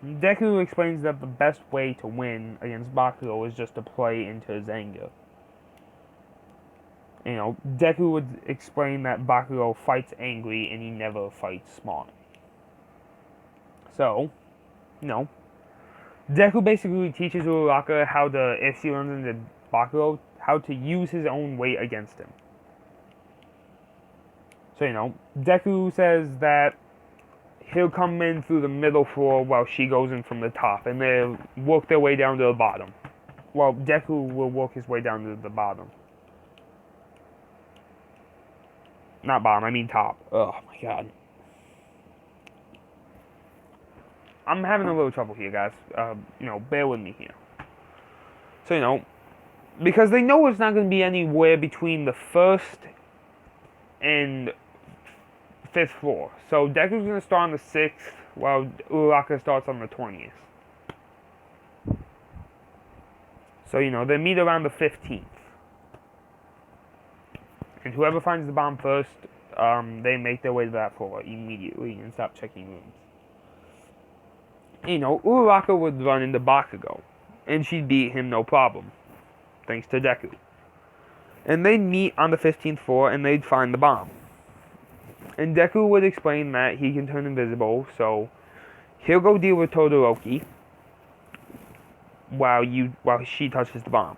Deku explains that the best way to win against Bakugo is just to play into his anger. You know, Deku would explain that Bakugo fights angry and he never fights smart. So, you know, Deku basically teaches Uraraka how to, if she runs into Bakugo, how to use his own weight against him. So, you know, Deku says that he'll come in through the middle floor while she goes in from the top, and they'll work their way down to the bottom. Well, Deku will work his way down to the bottom. Not bottom, I mean top. Oh my god. I'm having a little trouble here, guys. You know, bear with me here. So, you know, because they know it's not going to be anywhere between the first and fifth floor. So, Deku's going to start on the 6th, while Uraraka starts on the 20th. So, you know, they meet around the 15th. And whoever finds the bomb first, they make their way to that floor immediately and stop checking rooms. You know, Uraraka would run into Bakugo, and she'd beat him no problem, thanks to Deku. And they'd meet on the 15th floor, and they'd find the bomb. And Deku would explain that he can turn invisible, so he'll go deal with Todoroki while she touches the bomb.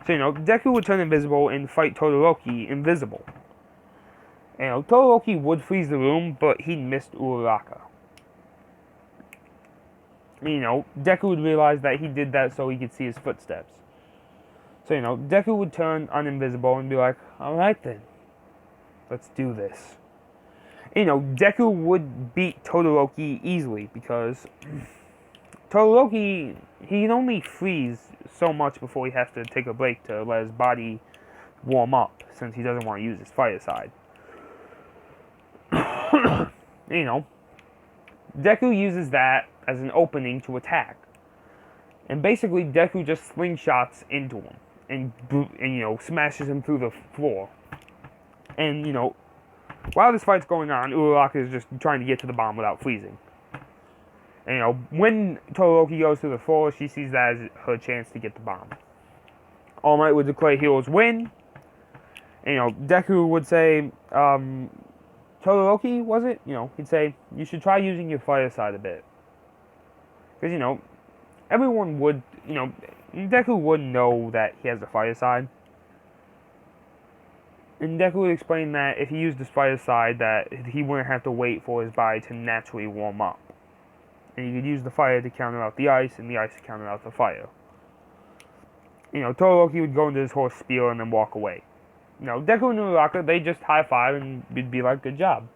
So, Deku would turn invisible and fight Todoroki invisible. And, Todoroki would freeze the room, but he missed Uraraka. Deku would realize that he did that so he could see his footsteps. So, Deku would turn uninvisible and be like, alright then, let's do this. Deku would beat Todoroki easily because Todoroki, he can only freeze so much before he has to take a break to let his body warm up, since he doesn't want to use his fire side. Deku uses that as an opening to attack. And basically, Deku just slingshots into him and smashes him through the floor. And, while this fight's going on, Uraraka is just trying to get to the bomb without freezing. And, when Todoroki goes to the floor, she sees that as her chance to get the bomb. All Might would declare heroes win. And, Deku would say, Todoroki, was it? He'd say, you should try using your fire side a bit. Because, everyone would, Deku would know that he has the fire side. And Deku would explain that if he used his fire side, that he wouldn't have to wait for his body to naturally warm up. And he could use the fire to counter out the ice, and the ice to counter out the fire. Todoroki would go into his horse spear and then walk away. Deku and Uraraka, they just high-five and would be like, good job.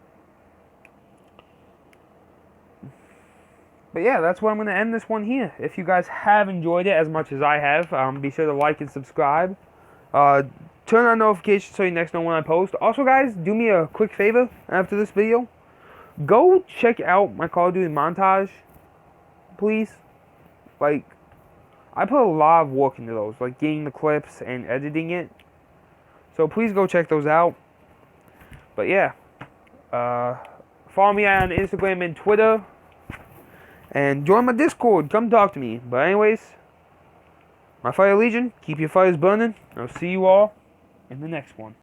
But yeah, that's where I'm going to end this one here. If you guys have enjoyed it as much as I have, be sure to like and subscribe. Turn on notifications so you next know when I post. Also, guys, do me a quick favor after this video. Go check out my Call of Duty montage, please. I put a lot of work into those, getting the clips and editing it. So please go check those out. But yeah, follow me on Instagram and Twitter. And join my Discord. Come talk to me. But anyways, my Fire Legion, keep your fires burning. I'll see you all in the next one.